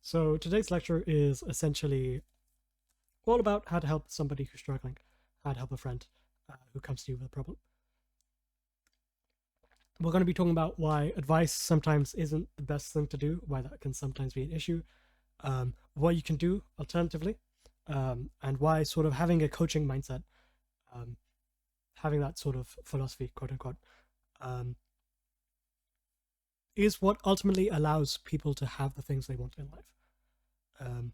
So today's lecture is essentially all about how to help somebody who's struggling, how to help a friend who comes to you with a problem. We're going to be talking about why advice sometimes isn't the best thing to do, why that can sometimes be an issue, what you can do alternatively, and why sort of having a coaching mindset, um, having that sort of philosophy, quote unquote, um, is what ultimately allows people to have the things they want in life. Um,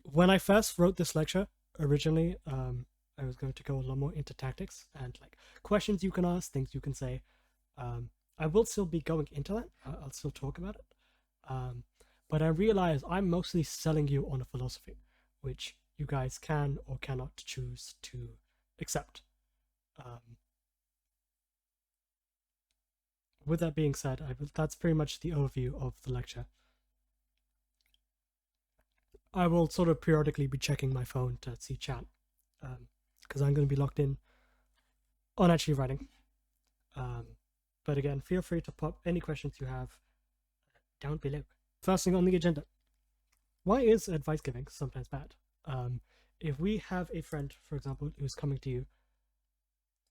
when I first wrote this lecture originally, I was going to go a lot more into tactics and like questions you can ask, things you can say. Um, I will still be going into that. I'll still talk about it. Um, but I realize I'm mostly selling you on a philosophy, which you guys can or cannot choose to accept. Um, with that being said, that's pretty much the overview of the lecture. I will sort of periodically be checking my phone to see chat because I'm going to be locked in on actually writing. Um, but again, feel free to pop any questions you have down below. First thing on the agenda, why is advice giving sometimes bad? If we have a friend, for example, who's coming to you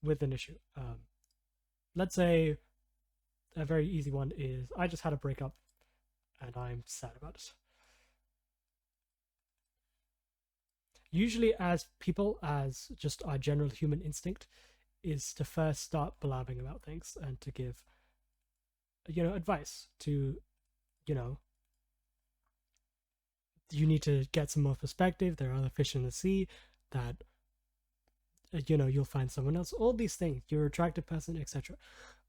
with an issue, let's say a very easy one is I just had a breakup and I'm sad about it. Usually, as people, as just our general human instinct, is to first start blabbing about things and to give, advice to, you know, you need to get some more perspective. There are other fish in the sea that, you'll find someone else. All these things, you're an attractive person, etc.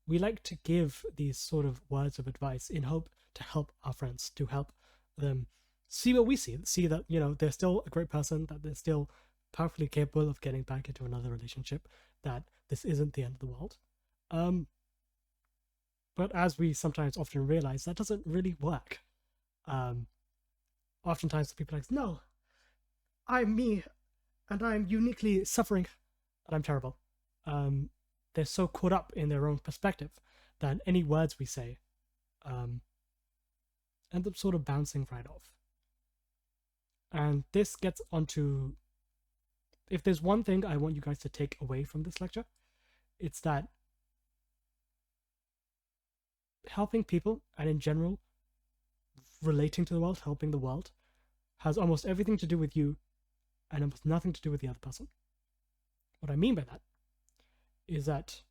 We like to give these sort of words of advice in hope to help our friends, to help them see what we see that, they're still a great person, that they're still powerfully capable of getting back into another relationship, that this isn't the end of the world. But as we sometimes often realize, that doesn't really work. Oftentimes the people are like, no, I'm me, and I'm uniquely suffering, and I'm terrible. They're so caught up in their own perspective that any words we say um, end up sort of bouncing right off. And this gets onto, if there's one thing I want you guys to take away from this lecture, it's that helping people and in general relating to the world, helping the world, has almost everything to do with you and almost nothing to do with the other person. What I mean by that is that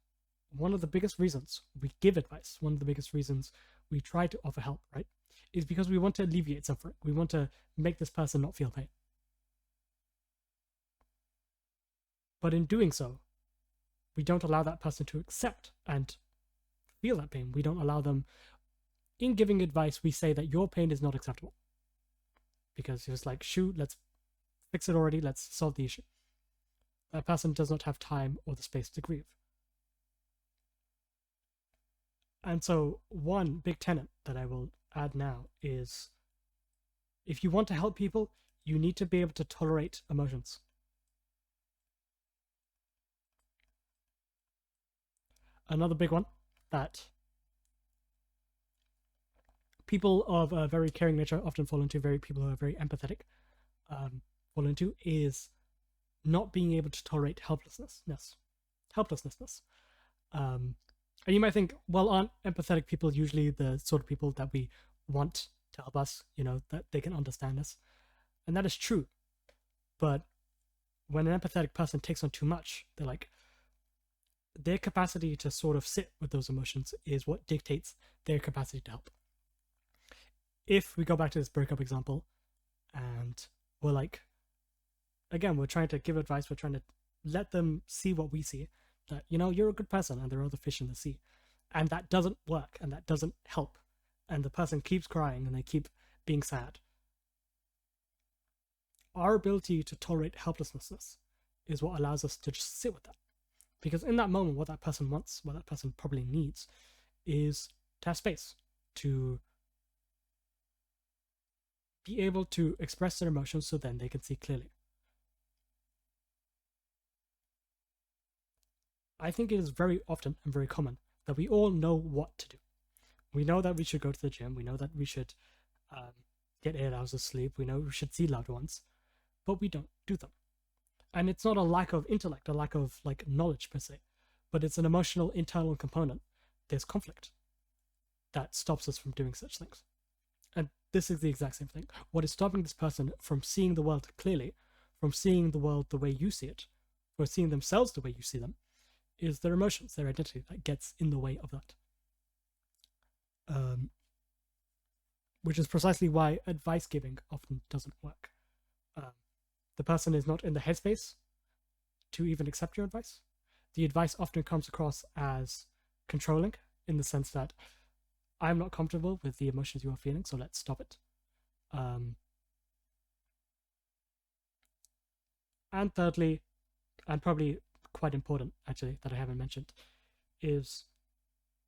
one of the biggest reasons we give advice, one of the biggest reasons we try to offer help, right, is because we want to alleviate suffering. We want to make this person not feel pain. But in doing so, we don't allow that person to accept and feel that pain. We don't allow them, in giving advice, we say that your pain is not acceptable. Because it's like, shoot, let's fix it already, let's solve the issue. That person does not have time or the space to grieve. And so, one big tenet that I will add now is if you want to help people, you need to be able to tolerate emotions. Another big one that people of a very caring nature often fall into, people who are very empathetic fall into, is not being able to tolerate helplessness. And you might think, well, aren't empathetic people usually the sort of people that we want to help us, that they can understand us? And that is true. But when an empathetic person takes on too much, they're like, their capacity to sort of sit with those emotions is what dictates their capacity to help. If we go back to this breakup example and we're like, again, we're trying to give advice, we're trying to let them see what we see, that, you're a good person and there are other fish in the sea. And that doesn't work and that doesn't help. And the person keeps crying and they keep being sad. Our ability to tolerate helplessness is what allows us to just sit with that. Because in that moment, what that person wants, what that person probably needs, is to have space, to be able to express their emotions so then they can see clearly. I think it is very often and very common that we all know what to do. We know that we should go to the gym. We know that we should get 8 hours of sleep. We know we should see loved ones, but we don't do them. And it's not a lack of intellect, a lack of like knowledge per se, but it's an emotional internal component. There's conflict that stops us from doing such things. And this is the exact same thing. What is stopping this person from seeing the world clearly, from seeing the world the way you see it, or seeing themselves the way you see them, is their emotions, their identity that gets in the way of that. Which is precisely why advice giving often doesn't work. The person is not in the headspace to even accept your advice. The advice often comes across as controlling, in the sense that I'm not comfortable with the emotions you are feeling, so let's stop it. And thirdly, and probably quite important actually that I haven't mentioned, is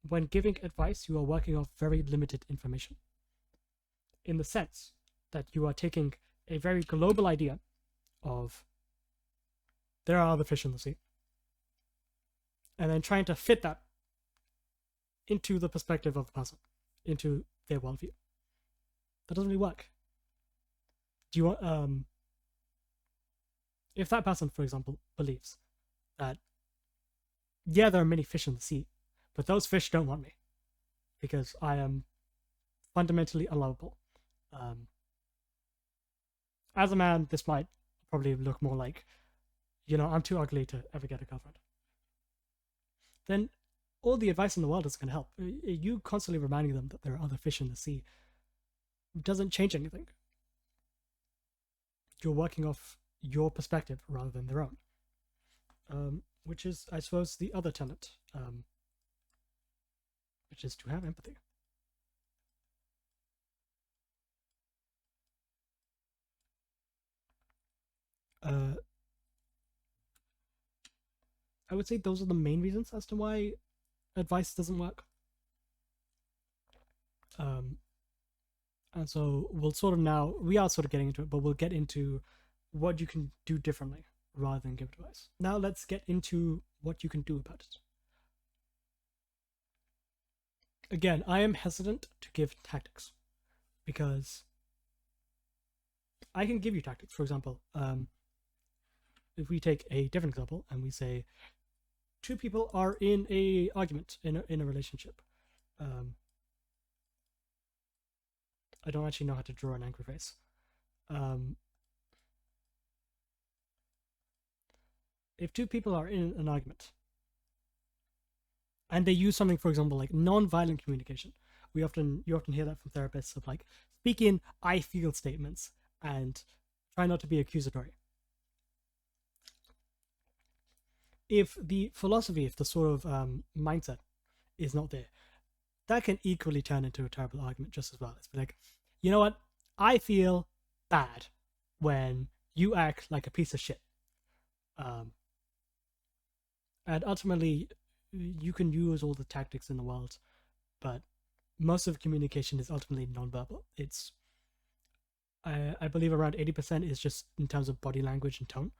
when giving advice, you are working off very limited information, in the sense that you are taking a very global idea of there are other fish in the sea, and then trying to fit that into the perspective of the person, into their worldview. That doesn't really work. Do you want, if that person, for example, believes that, yeah, there are many fish in the sea, but those fish don't want me because I am fundamentally unlovable. As a man, this might probably look more like, I'm too ugly to ever get a girlfriend. Then all the advice in the world isn't going to help. You constantly reminding them that there are other fish in the sea doesn't change anything. You're working off your perspective rather than their own. Which is, I suppose, the other tenet, which is to have empathy. I would say those are the main reasons as to why advice doesn't work. And so we are sort of getting into it, but we'll get into what you can do differently rather than give advice. Now let's get into what you can do about it. Again, I am hesitant to give tactics because I can give you tactics. For example, if we take a different example and we say two people are in a argument in a relationship. I don't actually know how to draw an angry face. If two people are in an argument and they use something, for example, like non-violent communication, you often hear that from therapists of like, speak in I feel statements and try not to be accusatory. If the philosophy, if the sort of mindset is not there, that can equally turn into a terrible argument just as well. It's like, you know what? I feel bad when you act like a piece of shit. And ultimately, you can use all the tactics in the world, but most of communication is ultimately nonverbal. It's, I believe around 80% is just in terms of body language and tone,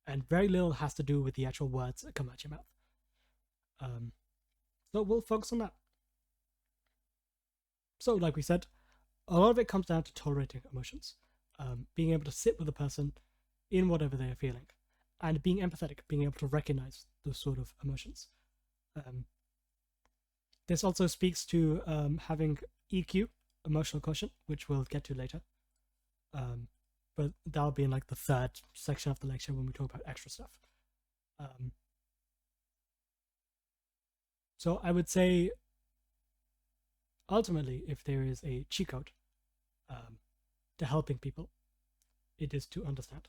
and very little has to do with the actual words that come out your mouth. So we'll focus on that. So like we said, a lot of it comes down to tolerating emotions, being able to sit with a person in whatever they are feeling, and being empathetic, being able to recognize those sort of emotions. This also speaks to having EQ, emotional quotient, which we'll get to later. But that'll be in like the third section of the lecture when we talk about extra stuff. So I would say, ultimately, if there is a cheat code to helping people, it is to understand.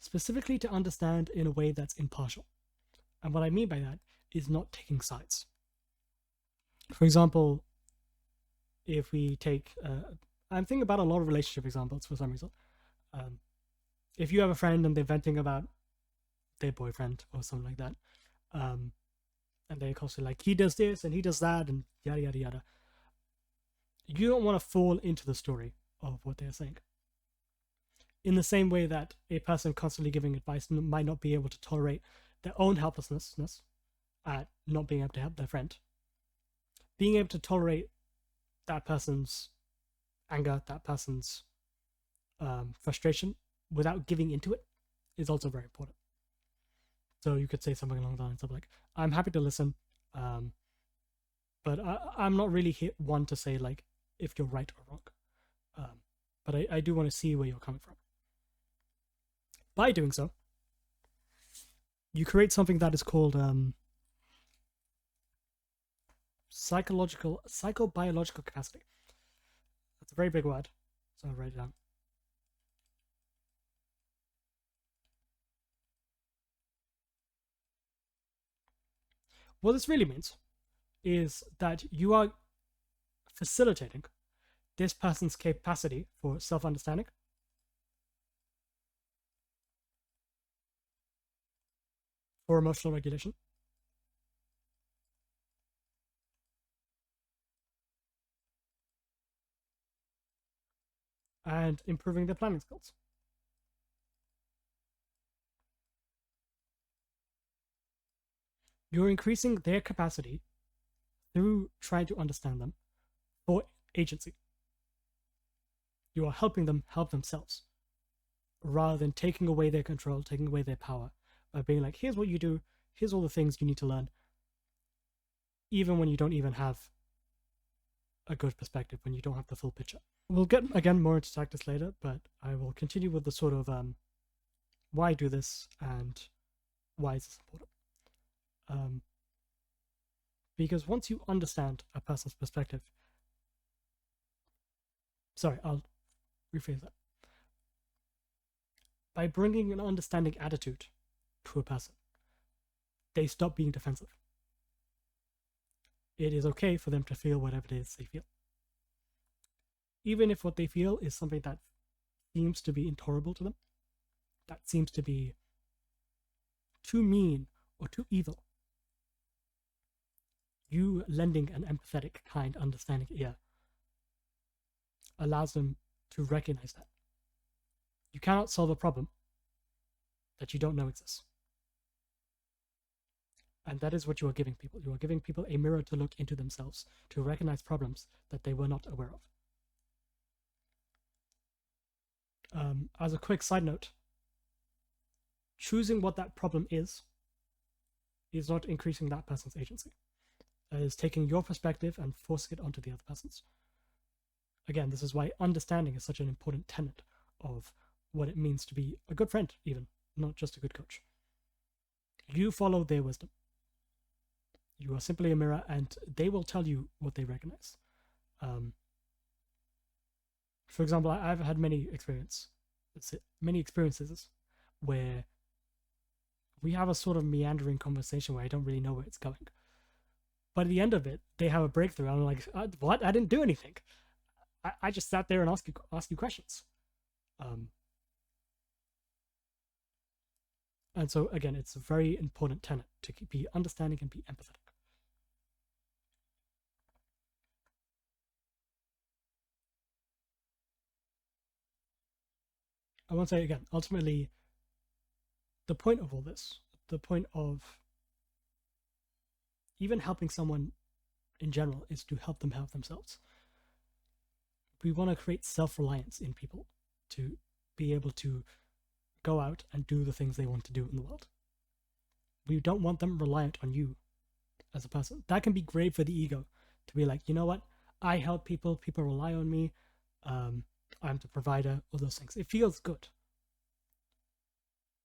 Specifically to understand in a way that's impartial. And what I mean by that is not taking sides. For example, if we take, I'm thinking about a lot of relationship examples for some reason. If you have a friend and they're venting about their boyfriend or something like that, and they're constantly like, he does this and he does that and yada yada yada, you don't want to fall into the story of what they're saying. In the same way that a person constantly giving advice might not be able to tolerate their own helplessness at not being able to help their friend, being able to tolerate that person's anger, that person's frustration without giving into it is also very important. So you could say something along the lines of like, I'm happy to listen, but I'm not really one to say like if you're right or wrong. But I do want to see where you're coming from. By doing so, you create something that is called psychobiological capacity. That's a very big word, so I'll write it down. What this really means is that you are facilitating this person's capacity for self-understanding, for emotional regulation, and improving their planning skills. You're increasing their capacity through trying to understand them for agency. You are helping them help themselves rather than taking away their control, taking away their power by being like, here's what you do, here's all the things you need to learn, even when you don't even have a good perspective, when you don't have the full picture. We'll get again more into tactics later, but I will continue with the sort of why do this and why is this important. Because once you understand a person's perspective, sorry, I'll rephrase that. By bringing an understanding attitude to a person, they stop being defensive. It is okay for them to feel whatever it is they feel. Even if what they feel is something that seems to be intolerable to them, that seems to be too mean or too evil, you lending an empathetic, kind, understanding ear allows them to recognize that. You cannot solve a problem that you don't know exists. And that is what you are giving people. You are giving people a mirror to look into themselves, to recognize problems that they were not aware of. As a quick side note, choosing what that problem is not increasing that person's agency. It is taking your perspective and forcing it onto the other person's. Again, this is why understanding is such an important tenet of what it means to be a good friend, even, not just a good coach. You follow their wisdom. You are simply a mirror, and they will tell you what they recognize. For example, I've had many experiences where we have a sort of meandering conversation where I don't really know where it's going. But at the end of it, they have a breakthrough. And I'm like, what? I didn't do anything. I just sat there and ask you questions. And so again, it's a very important tenet to be understanding and be empathetic. I want to say again, ultimately, the point of all this, the point of even helping someone in general is to help them help themselves. We want to create self-reliance in people to be able to go out and do the things they want to do in the world. We don't want them reliant on you as a person. That can be great for the ego to be like, you know what? I help people, people rely on me, I'm the provider, all those things. It feels good.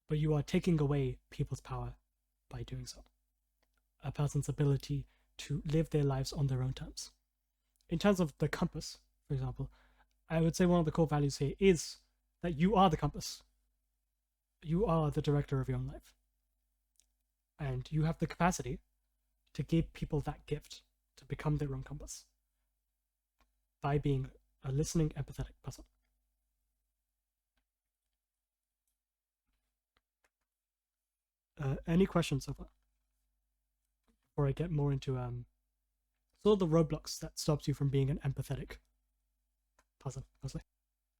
But you are taking away people's power by doing so. A person's ability to live their lives on their own terms. In terms of the compass, for example, I would say one of the core values here is that you are the compass. You are the director of your own life. And you have the capacity to give people that gift to become their own compass by being a listening, empathetic person. Any questions so far? Before I get more into sort of the roadblocks that stops you from being an empathetic person, mostly.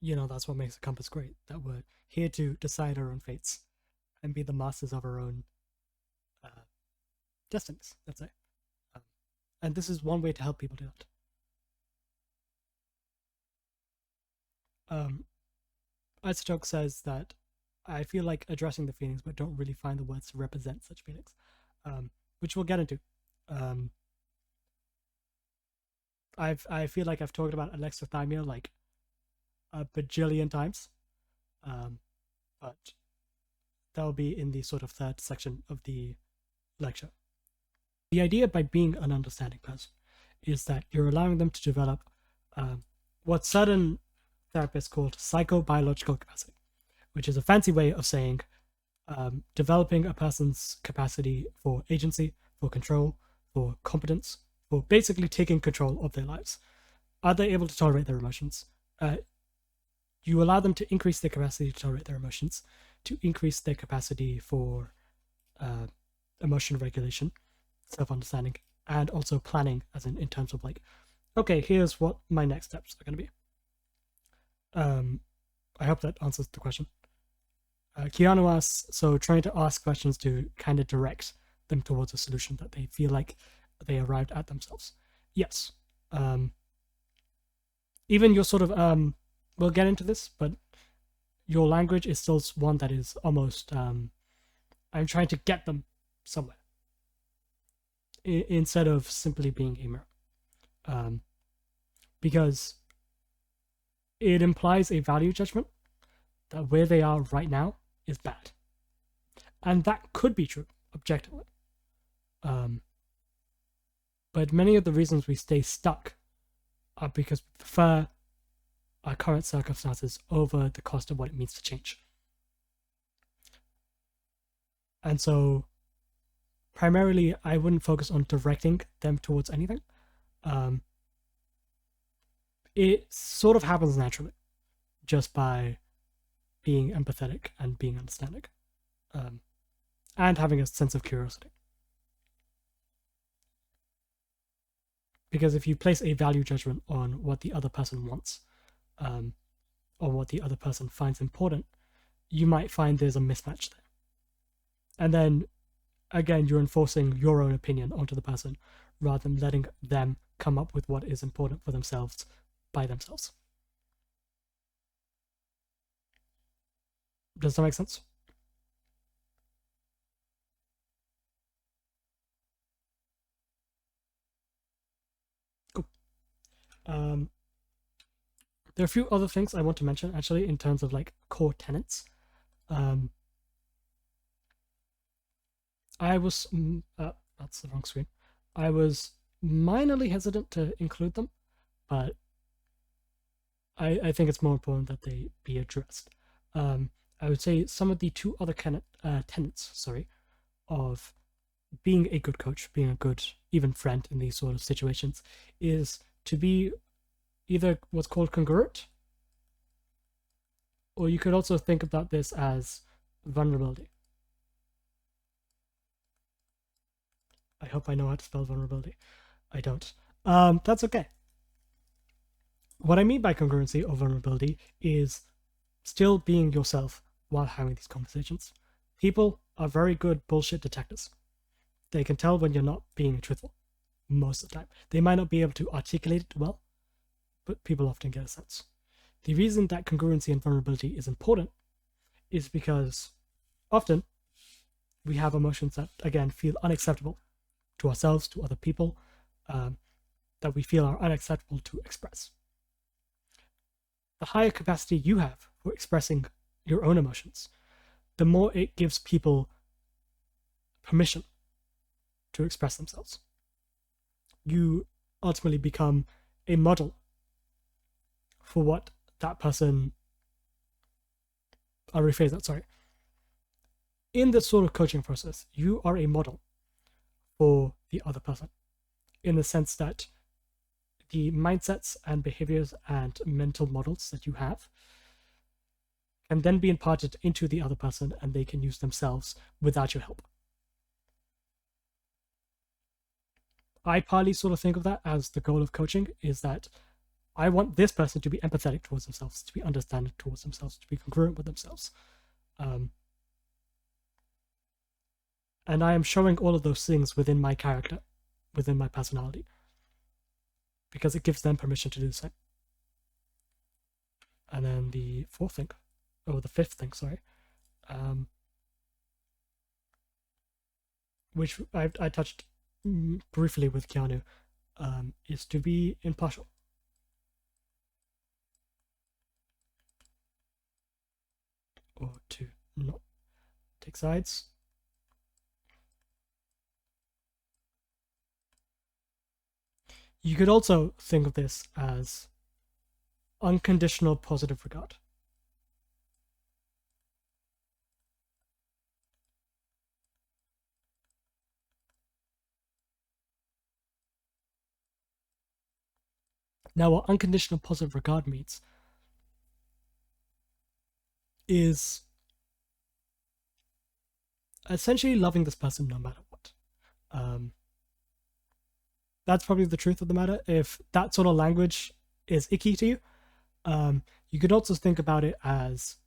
You know, that's what makes a compass great, that we're here to decide our own fates and be the masters of our own destinies, let's say. And this is one way to help people do that. Isotoke says that I feel like addressing the feelings, but don't really find the words to represent such feelings, which we'll get into. I feel like I've talked about alexithymia like a bajillion times, but that'll be in the sort of third section of the lecture. The idea by being an understanding person is that you're allowing them to develop what certain therapists call psychobiological capacity, which is a fancy way of saying developing a person's capacity for agency, for control, for competence, for basically taking control of their lives. Are they able to tolerate their emotions? You allow them to increase their capacity to tolerate their emotions, to increase their capacity for emotion regulation, self-understanding, and also planning, as in terms of like, okay, here's what my next steps are going to be. I hope that answers the question. Keanu asks, so trying to ask questions to kind of direct them towards a solution that they feel like they arrived at themselves. Yes. Even your sort of, we'll get into this, but your language is still one that is almost, I'm trying to get them somewhere instead of simply being a mirror. Because it implies a value judgment that where they are right now is bad. And that could be true, objectively. But many of the reasons we stay stuck are because we prefer our current circumstances over the cost of what it means to change. And so, primarily, I wouldn't focus on directing them towards anything. It sort of happens naturally, just by being empathetic and being understanding, and having a sense of curiosity. Because if you place a value judgment on what the other person wants, or what the other person finds important, you might find there's a mismatch there. And then, again, you're enforcing your own opinion onto the person rather than letting them come up with what is important for themselves by themselves. Does that make sense? Cool. There are a few other things I want to mention, actually, in terms of like core tenets. I was, that's the wrong screen. I was minorly hesitant to include them, but I think it's more important that they be addressed. I would say some of the two other tenets, of being a good coach, being a good even friend in these sort of situations, is to be either what's called congruent, or you could also think about this as vulnerability. I hope I know how to spell vulnerability. I don't. That's okay. What I mean by congruency or vulnerability is still being yourself while having these conversations. People are very good bullshit detectors. They can tell when you're not being truthful most of the time. They might not be able to articulate it well, but people often get a sense. The reason that congruency and vulnerability is important is because often we have emotions that, again, feel unacceptable to ourselves, to other people, that we feel are unacceptable to express. The higher capacity you have for expressing your own emotions, the more it gives people permission to express themselves. You ultimately become a model for what that person, I'll rephrase that, sorry. In this sort of coaching process, you are a model for the other person, in the sense that the mindsets and behaviors and mental models that you have can then be imparted into the other person, and they can use themselves without your help. I partly sort of think of that as the goal of coaching, is that I want this person to be empathetic towards themselves, to be understanding towards themselves, to be congruent with themselves. And I am showing all of those things within my character, within my personality, because it gives them permission to do the same. And then the fifth thing, sorry, which I touched briefly with Keanu, is to be impartial. Or to not take sides. You could also think of this as unconditional positive regard. Now, what unconditional positive regard means is essentially loving this person no matter what. That's probably the truth of the matter. If that sort of language is icky to you, you could also think about it as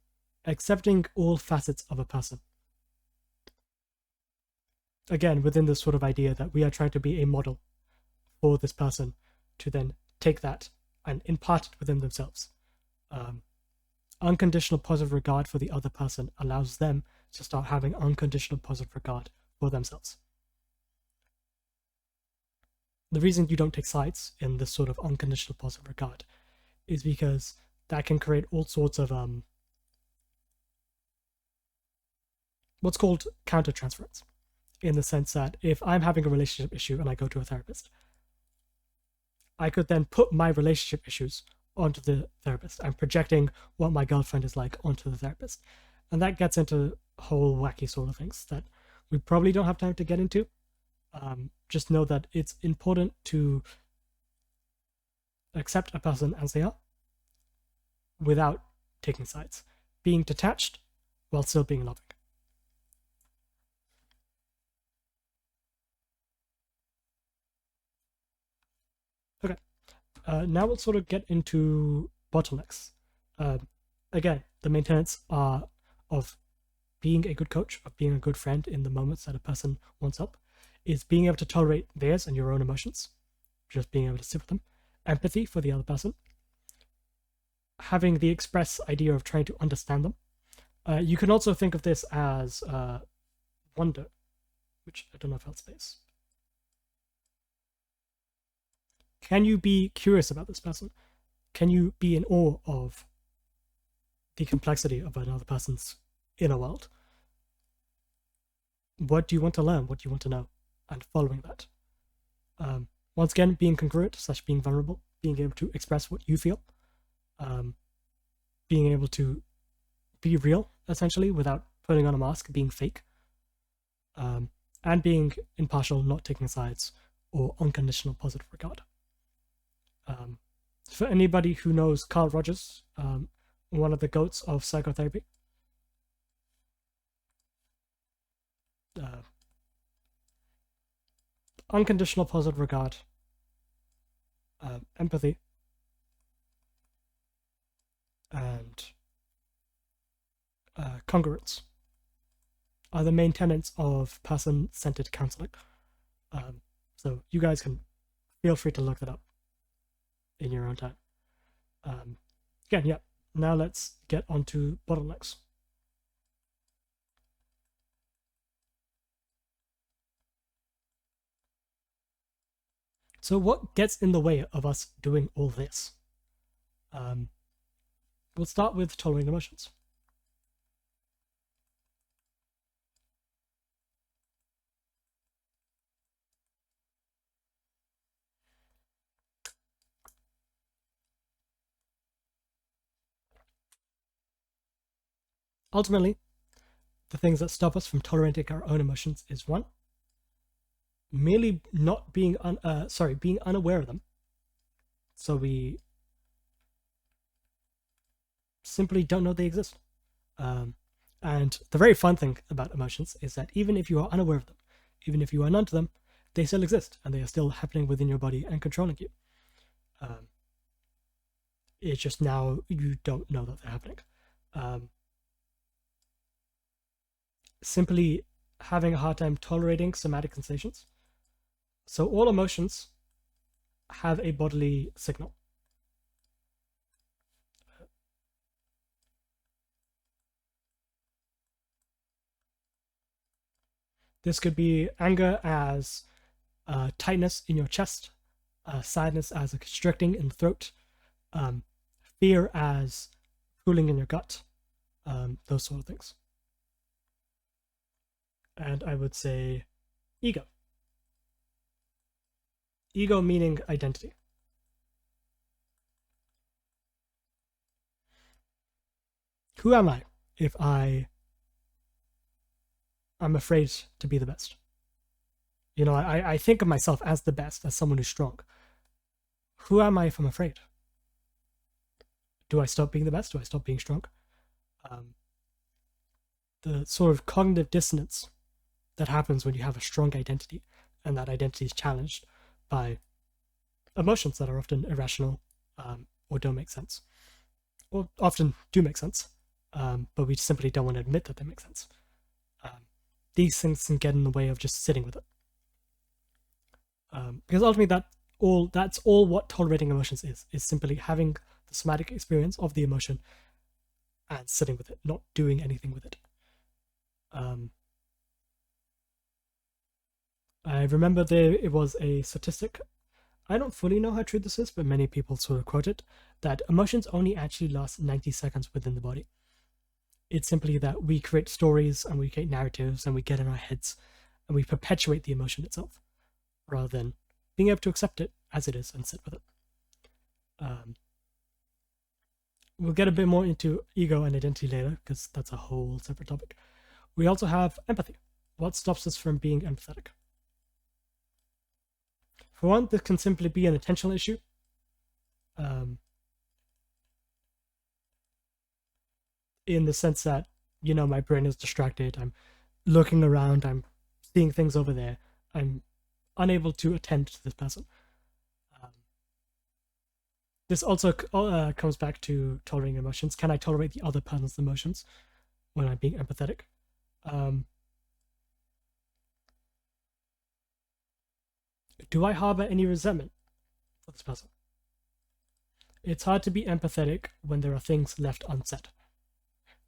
accepting all facets of a person. Again, within this sort of idea that we are trying to be a model for this person to then take that and impart it within themselves. Unconditional positive regard for the other person allows them to start having unconditional positive regard for themselves. The reason you don't take sides in this sort of unconditional positive regard is because that can create all sorts of what's called countertransference, in the sense that if I'm having a relationship issue and I go to a therapist, I could then put my relationship issues onto the therapist. I'm projecting what my girlfriend is like onto the therapist. And that gets into whole wacky sort of things that we probably don't have time to get into. Just know that it's important to accept a person as they are without taking sides, being detached while still being loving. Okay, now we'll sort of get into bottlenecks. Again, the main tenets are of being a good coach, of being a good friend in the moments that a person wants help, is being able to tolerate theirs and your own emotions, just being able to sit with them, empathy for the other person, having the express idea of trying to understand them. You can also think of this as wonder, which I don't know if held space. Can you be curious about this person? Can you be in awe of the complexity of another person's inner world? What do you want to learn? What do you want to know? And following that. Once again, being congruent / being vulnerable, being able to express what you feel, being able to be real, essentially, without putting on a mask, being fake, and being impartial, not taking sides, or unconditional positive regard. For anybody who knows Carl Rogers, one of the goats of psychotherapy, unconditional positive regard, empathy, and congruence are the main tenets of person-centered counseling. So you guys can feel free to look that up in your own time. Again, yeah, now let's get onto bottlenecks. So what gets in the way of us doing all this? We'll start with tolerating emotions. Ultimately, the things that stop us from tolerating our own emotions is one, merely not being being unaware of them. So we simply don't know they exist. And the very fun thing about emotions is that even if you are unaware of them, even if you are numb to them, they still exist and they are still happening within your body and controlling you. It's just now you don't know that they're happening. Simply having a hard time tolerating somatic sensations. So all emotions have a bodily signal. This could be anger as tightness in your chest, sadness as a constricting in the throat, fear as pooling in your gut, those sort of things. And I would say ego. Ego meaning identity. Who am I if I'm afraid to be the best? You know, I think of myself as the best, as someone who's strong. Who am I if I'm afraid? Do I stop being the best? Do I stop being strong? The sort of cognitive dissonance that happens when you have a strong identity, and that identity is challenged by emotions that are often irrational or don't make sense, or often do make sense, but we simply don't want to admit that they make sense. These things can get in the way of just sitting with it, because ultimately that's all what tolerating emotions is simply having the somatic experience of the emotion and sitting with it, not doing anything with it. I remember it was a statistic. I don't fully know how true this is, but many people sort of quote it, that emotions only actually last 90 seconds within the body. It's simply that we create stories and we create narratives and we get in our heads and we perpetuate the emotion itself rather than being able to accept it as it is and sit with it. We'll get a bit more into ego and identity later because that's a whole separate topic. We also have empathy. What stops us from being empathetic? For one, this can simply be an attentional issue. In the sense that, you know, my brain is distracted, I'm looking around, I'm seeing things over there, I'm unable to attend to this person. This also comes back to tolerating emotions. Can I tolerate the other person's emotions when I'm being empathetic? Do I harbor any resentment for this person? It's hard to be empathetic when there are things left unsaid.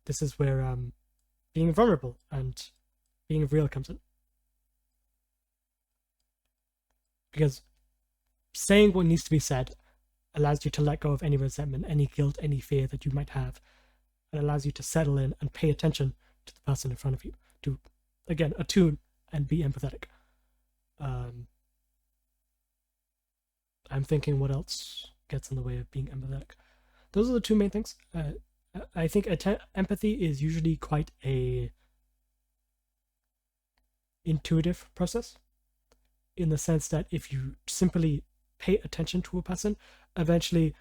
This is where being vulnerable and being real comes in. Because saying what needs to be said allows you to let go of any resentment, any guilt, any fear that you might have, and allows you to settle in and pay attention to the person in front of you, to, again, attune and be empathetic. I'm thinking what else gets in the way of being empathetic. Those are the two main things. I think empathy is usually quite a intuitive process, in the sense that if you simply pay attention to a person, eventually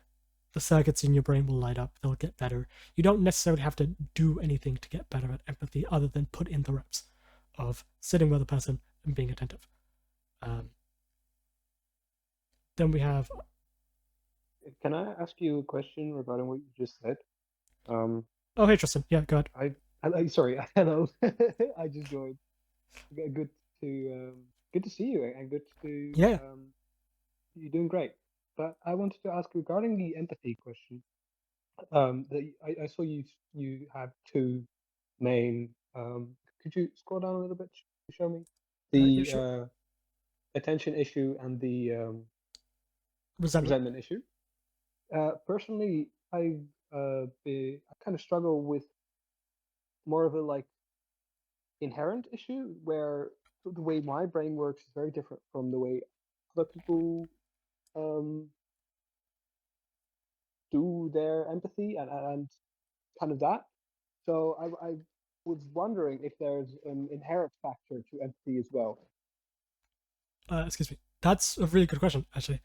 the circuits in your brain will light up, they'll get better. You don't necessarily have to do anything to get better at empathy other than put in the reps of sitting with a person and being attentive. Then we have... Can I ask you a question regarding what you just said? Oh, hey, Tristan. Yeah, go ahead. Sorry, hello. I just joined. Good to see you, and good to Yeah. you're doing great. But I wanted to ask regarding the empathy question. I saw you have two main. Could you scroll down a little bit to show me Yeah, the sure. attention issue and the Resentment. resentment issue? Personally, I kind of struggle with more of a like inherent issue where the way my brain works is very different from the way other people do their empathy and kind of that. So I was wondering if there's an inherent factor to empathy as well. Excuse me. That's a really good question, actually.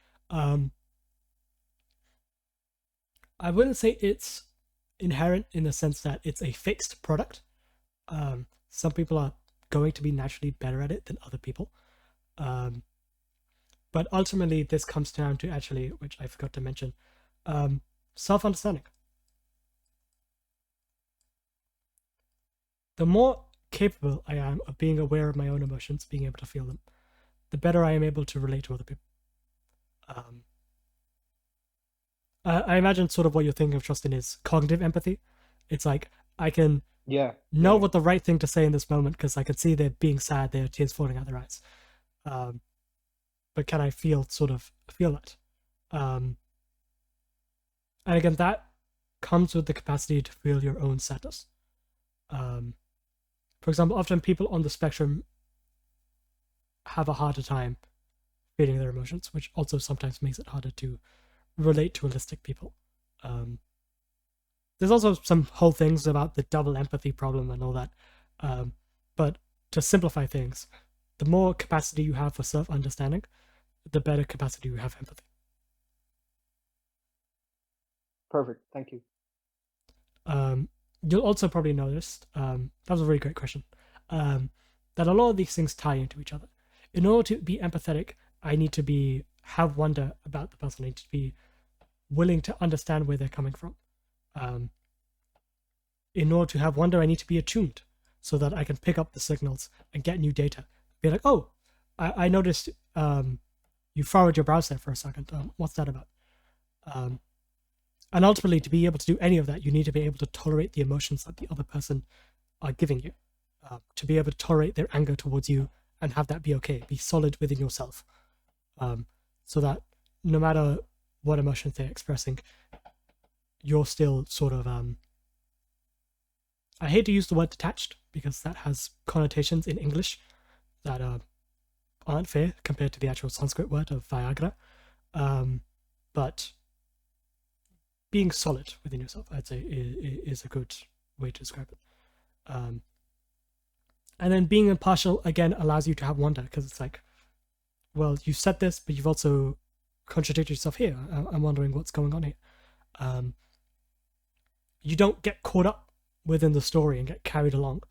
I wouldn't say it's inherent in the sense that it's a fixed product. Some people are going to be naturally better at it than other people. But ultimately, this comes down to actually, which I forgot to mention, self-understanding. The more capable I am of being aware of my own emotions, being able to feel them, the better I am able to relate to other people. I imagine sort of what you're thinking of, Justin, is cognitive empathy. It's like I can Yeah. know Yeah. what the right thing to say in this moment because I can see they're being sad, there are tears falling out their eyes. But can I feel it? And again, that comes with the capacity to feel your own sadness. For example, often people on the spectrum have a harder time feeling their emotions, which also sometimes makes it harder to relate to holistic people. There's also some whole things about the double empathy problem and all that. But to simplify things, the more capacity you have for self-understanding, the better capacity you have for empathy. Perfect. Thank you. You'll also probably notice, that was a really great question, that a lot of these things tie into each other. In order to be empathetic, I need to have wonder about the person. I need to be willing to understand where they're coming from. In order to have wonder, I need to be attuned so that I can pick up the signals and get new data. Be like, oh, I noticed you furrowed your brows there for a second. What's that about? And ultimately, to be able to do any of that, you need to be able to tolerate the emotions that the other person are giving you. To be able to tolerate their anger towards you and have that be okay, be solid within yourself. So that no matter what emotions they're expressing, you're still sort of, I hate to use the word detached because that has connotations in English that aren't fair compared to the actual Sanskrit word of Viagra. But being solid within yourself, I'd say, is a good way to describe it. And then being impartial, again, allows you to have wonder because it's like, well, you said this, but you've also contradicted yourself here. I'm wondering what's going on here. You don't get caught up within the story and get carried along.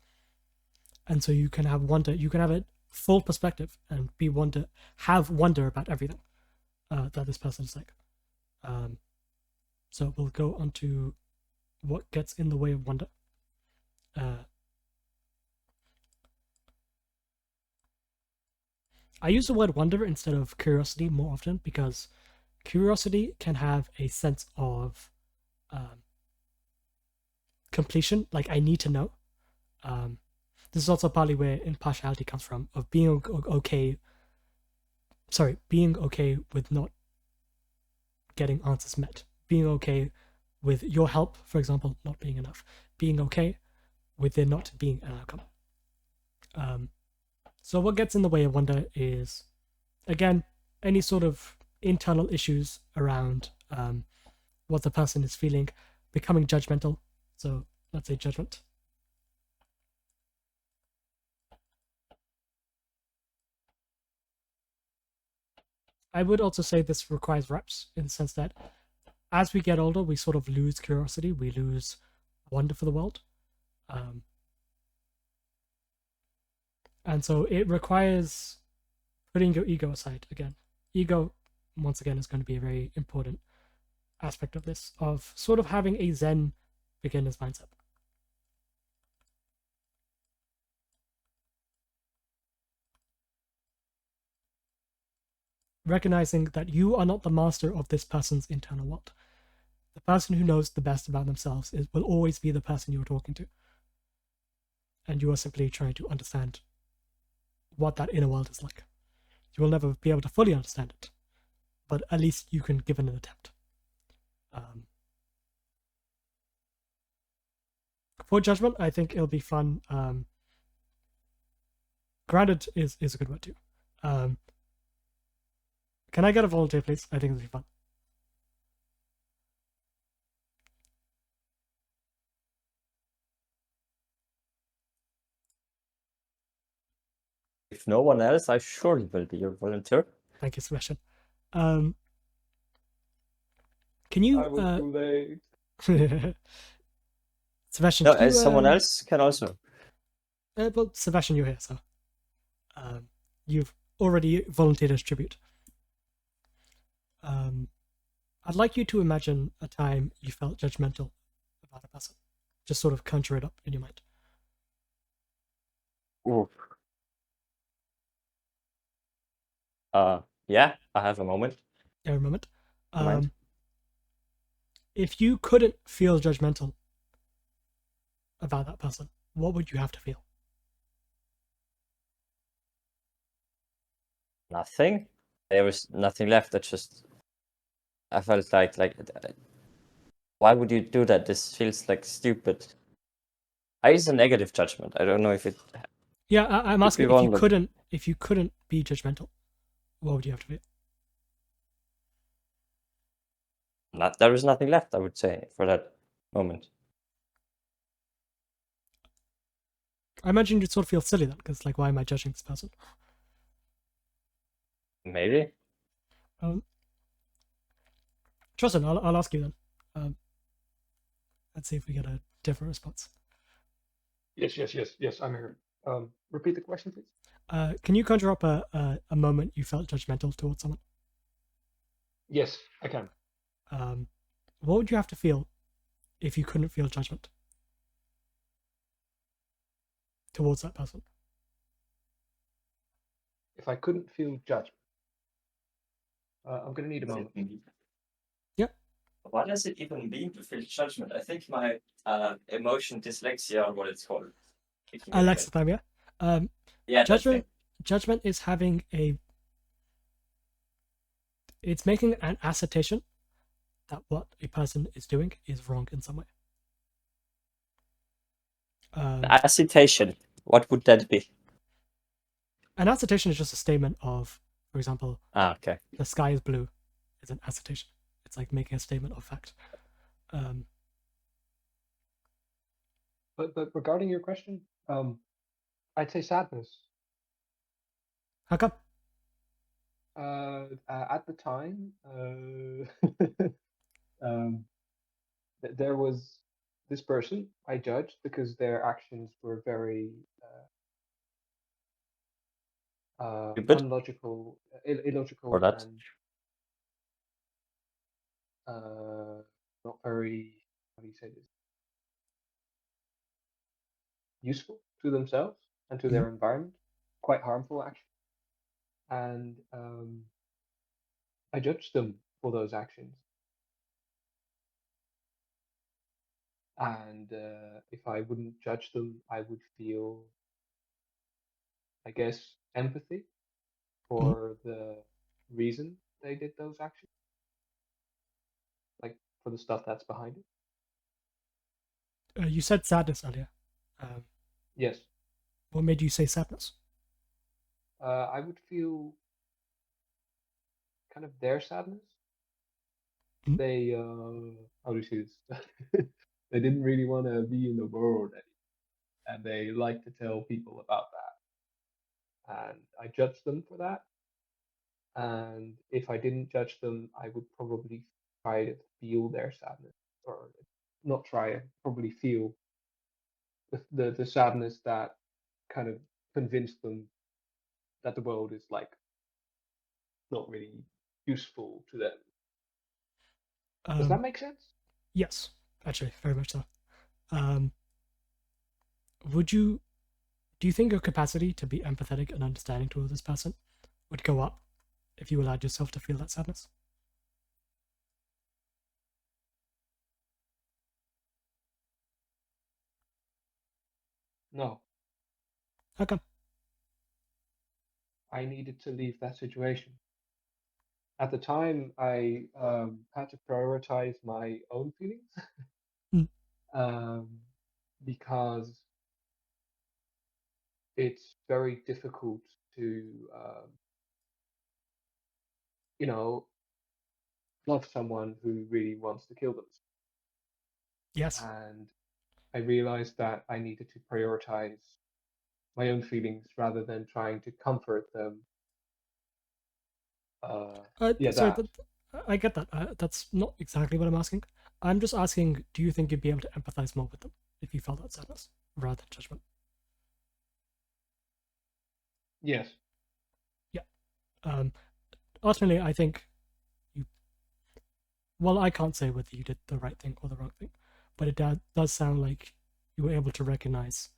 And so you can have wonder, you can have a full perspective and have wonder about everything that this person is like. So we'll go on to what gets in the way of wonder. I use the word wonder instead of curiosity more often because curiosity can have a sense of completion, like I need to know. This is also partly where impartiality comes from, of being okay with not getting answers met, being okay with your help, for example, not being enough, being okay with there not being an outcome. So what gets in the way of wonder is, again, any sort of internal issues around what the person is feeling, becoming judgmental. So let's say judgment. I would also say this requires reps in the sense that as we get older, we sort of lose curiosity, we lose wonder for the world. And so it requires putting your ego aside again. Ego, once again, is going to be a very important aspect of this, of sort of having a Zen beginner's mindset. Recognizing that you are not the master of this person's internal world. The person who knows the best about themselves will always be the person you're talking to. And you are simply trying to understand what that inner world is like. You will never be able to fully understand it, but at least you can give it an attempt. For judgment, I think it'll be fun. Grounded is a good word too. Can I get a volunteer, please? I think it'll be fun. If no one else, I surely will be your volunteer. Thank you, Sebastian. Can you? I was too late. Sebastian, No, someone else can also. Well, Sebastian, you're here, so you've already volunteered as tribute. I'd like you to imagine a time you felt judgmental about a person. Just sort of conjure it up in your mind. Ooh. Yeah, I have a moment. Yeah, a moment. Mind. If you couldn't feel judgmental about that person, what would you have to feel? Nothing. There was nothing left. I felt like, why would you do that? This feels like stupid. I use a negative judgment. I don't know if it Yeah, I'm could asking be wrong, but if you couldn't be judgmental, what would you have to feel? there is nothing left, I would say, for that moment. I imagine you'd sort of feel silly then, because like, why am I judging this person? Maybe. Tristan, I'll ask you then. Let's see if we get a different response. Yes. I'm here. Repeat the question, please. Can you conjure up a moment you felt judgmental towards someone? Yes, I can. What would you have to feel if you couldn't feel judgment towards that person? If I couldn't feel judgment, I'm gonna need a moment. Yeah. What does it even mean to feel judgment? I think my emotion dyslexia, or what it's called. Alexithymia. Yeah, Judgment is having it's making an assertion that what a person is doing is wrong in some way. Assertion. What would that be? An assertion is just a statement of, for example, Okay. the sky is blue is an assertion. It's like making a statement of fact. But regarding your question, I'd say sadness. How come? At the time, there was this person I judged because their actions were very Stupid? illogical, Or that? and not very, how do you say this, useful to themselves and to their environment. Quite harmful, actually. And I judged them for those actions. And if I wouldn't judge them, I would feel, I guess, empathy for the reason they did those actions, like for the stuff that's behind it. You said sadness earlier. Yes. What made you say sadness? I would feel kind of their sadness. They, how do you say this? They didn't really want to be in the world anymore, and they like to tell people about that. And I judged them for that. And if I didn't judge them, I would probably try to feel their sadness, or not try, probably feel the sadness that kind of convinced them that the world is like not really useful to them. Does that make sense? Yes, actually, very much so. Do you think your capacity to be empathetic and understanding towards this person would go up if you allowed yourself to feel that sadness? No. How come? I needed to leave that situation. At the time, I had to prioritize my own feelings because it's very difficult to, love someone who really wants to kill themselves. Yes. And I realized that I needed to prioritize my own feelings rather than trying to comfort them. Sorry, I get that. That's not exactly what I'm asking. I'm just asking, do you think you'd be able to empathize more with them if you felt that sadness rather than judgment? Yes. Yeah. Ultimately, I think I can't say whether you did the right thing or the wrong thing, but it does sound like you were able to recognize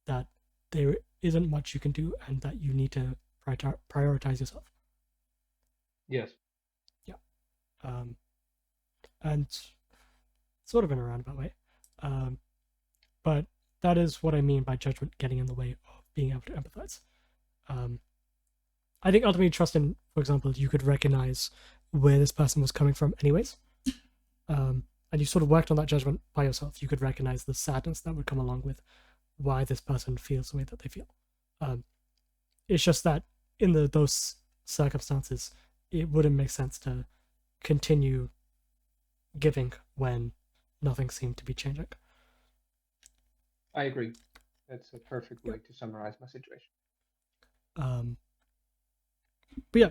that there isn't much you can do and that you need to prioritize yourself. Yes. And sort of in a roundabout way. But that is what I mean by judgment getting in the way of being able to empathize. I think ultimately trust in, for example, you could recognize where this person was coming from anyways. And you sort of worked on that judgment by yourself. You could recognize the sadness that would come along with why this person feels the way that they feel. It's just that in those circumstances, it wouldn't make sense to continue giving when nothing seemed to be changing. I agree. That's a perfect way to summarize my situation. But yeah,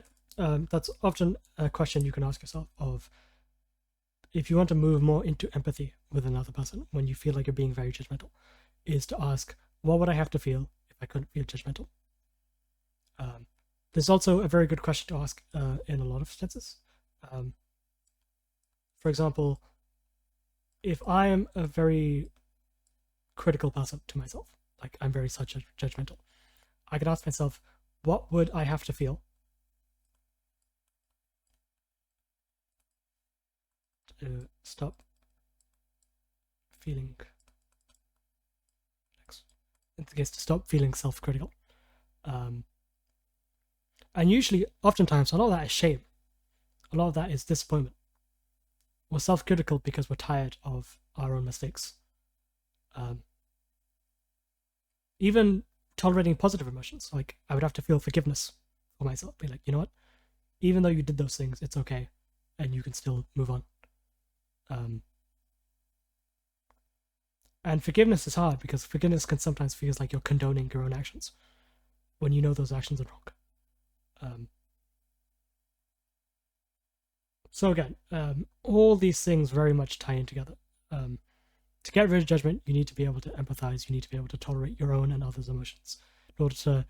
that's often a question you can ask yourself of if you want to move more into empathy with another person when you feel like you're being very judgmental, is to ask, what would I have to feel if I couldn't feel judgmental? There's also a very good question to ask in a lot of senses. For example, if I am a very critical person to myself, like I'm very such a judgmental, I could ask myself, what would I have to feel to stop feeling, in the case, to stop feeling self-critical? And usually, oftentimes, a lot of that is shame. A lot of that is disappointment. We're self-critical because we're tired of our own mistakes. Even tolerating positive emotions, like I would have to feel forgiveness for myself. Be like, you know what? Even though you did those things, it's okay, and you can still move on. And forgiveness is hard because forgiveness can sometimes feel like you're condoning your own actions when you know those actions are wrong. So again, all these things very much tie in together. To get rid of judgment, you need to be able to empathize. You need to be able to tolerate your own and others' emotions. In order to,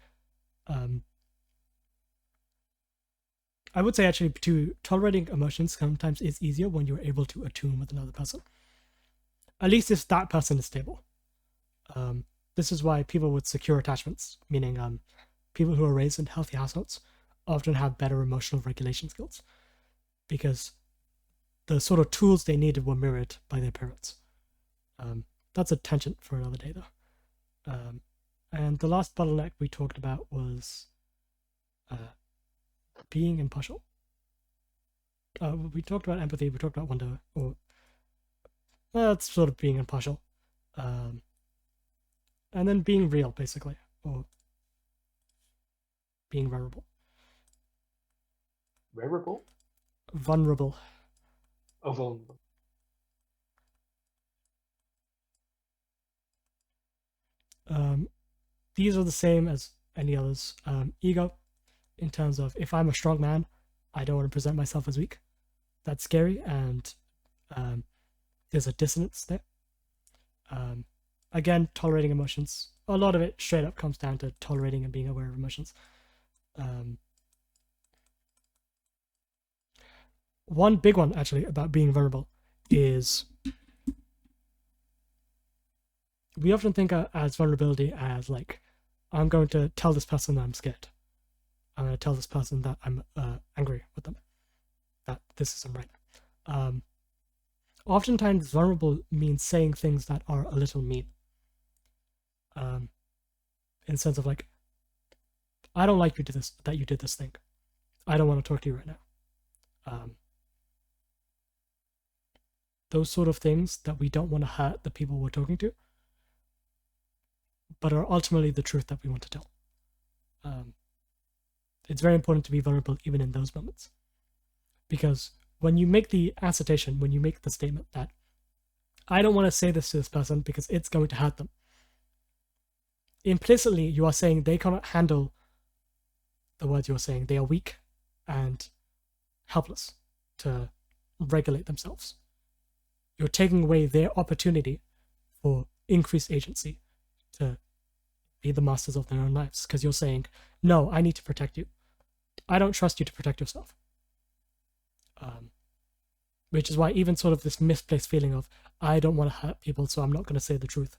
I would say actually, to tolerating emotions sometimes is easier when you're able to attune with another person. At least if that person is stable. This is why people with secure attachments, meaning people who are raised in healthy households, often have better emotional regulation skills, because the sort of tools they needed were mirrored by their parents. That's a tangent for another day, though. And the last bottleneck we talked about was being impartial. We talked about empathy, we talked about wonder, or that's sort of being impartial. And then being real, basically, or being vulnerable. Wearable? Vulnerable. Oh, vulnerable. These are the same as any others. Ego, in terms of if I'm a strong man, I don't want to present myself as weak. That's scary, and there's a dissonance there. Again, tolerating emotions. A lot of it straight up comes down to tolerating and being aware of emotions. One big one, actually, about being vulnerable is we often think as vulnerability as like, I'm going to tell this person that I'm scared. I'm going to tell this person that I'm angry with them, that this isn't right. Oftentimes, vulnerable means saying things that are a little mean. In the sense of like, I don't like that you did this thing. I don't want to talk to you right now. Those sort of things that we don't want to hurt the people we're talking to, but are ultimately the truth that we want to tell. It's very important to be vulnerable even in those moments. Because when you make the assertion, when you make the statement that I don't want to say this to this person because it's going to hurt them, implicitly you are saying they cannot handle the words you're saying. They are weak and helpless to regulate themselves. You're taking away their opportunity for increased agency to be the masters of their own lives, because you're saying, no, I need to protect you. I don't trust you to protect yourself. Which is why even sort of this misplaced feeling of, I don't want to hurt people, so I'm not going to say the truth,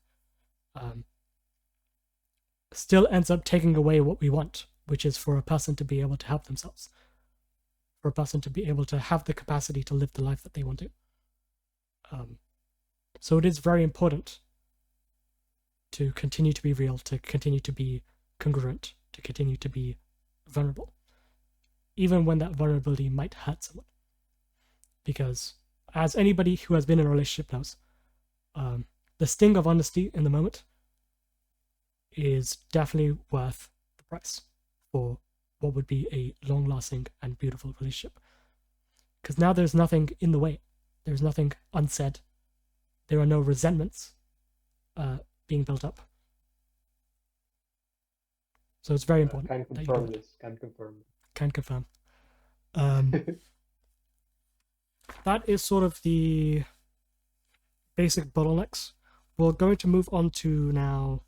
still ends up taking away what we want, which is for a person to be able to help themselves, for a person to be able to have the capacity to live the life that they want to. So it is very important to continue to be real, to continue to be congruent, to continue to be vulnerable, even when that vulnerability might hurt someone. Because as anybody who has been in a relationship knows, the sting of honesty in the moment is definitely worth the price for what would be a long-lasting and beautiful relationship. Because now there's nothing in the way. There's nothing unsaid. There are no resentments being built up. So it's very important. Can that you do confirm it. this. Can confirm. Can confirm. That is sort of the basic bottlenecks. We're going to move on to now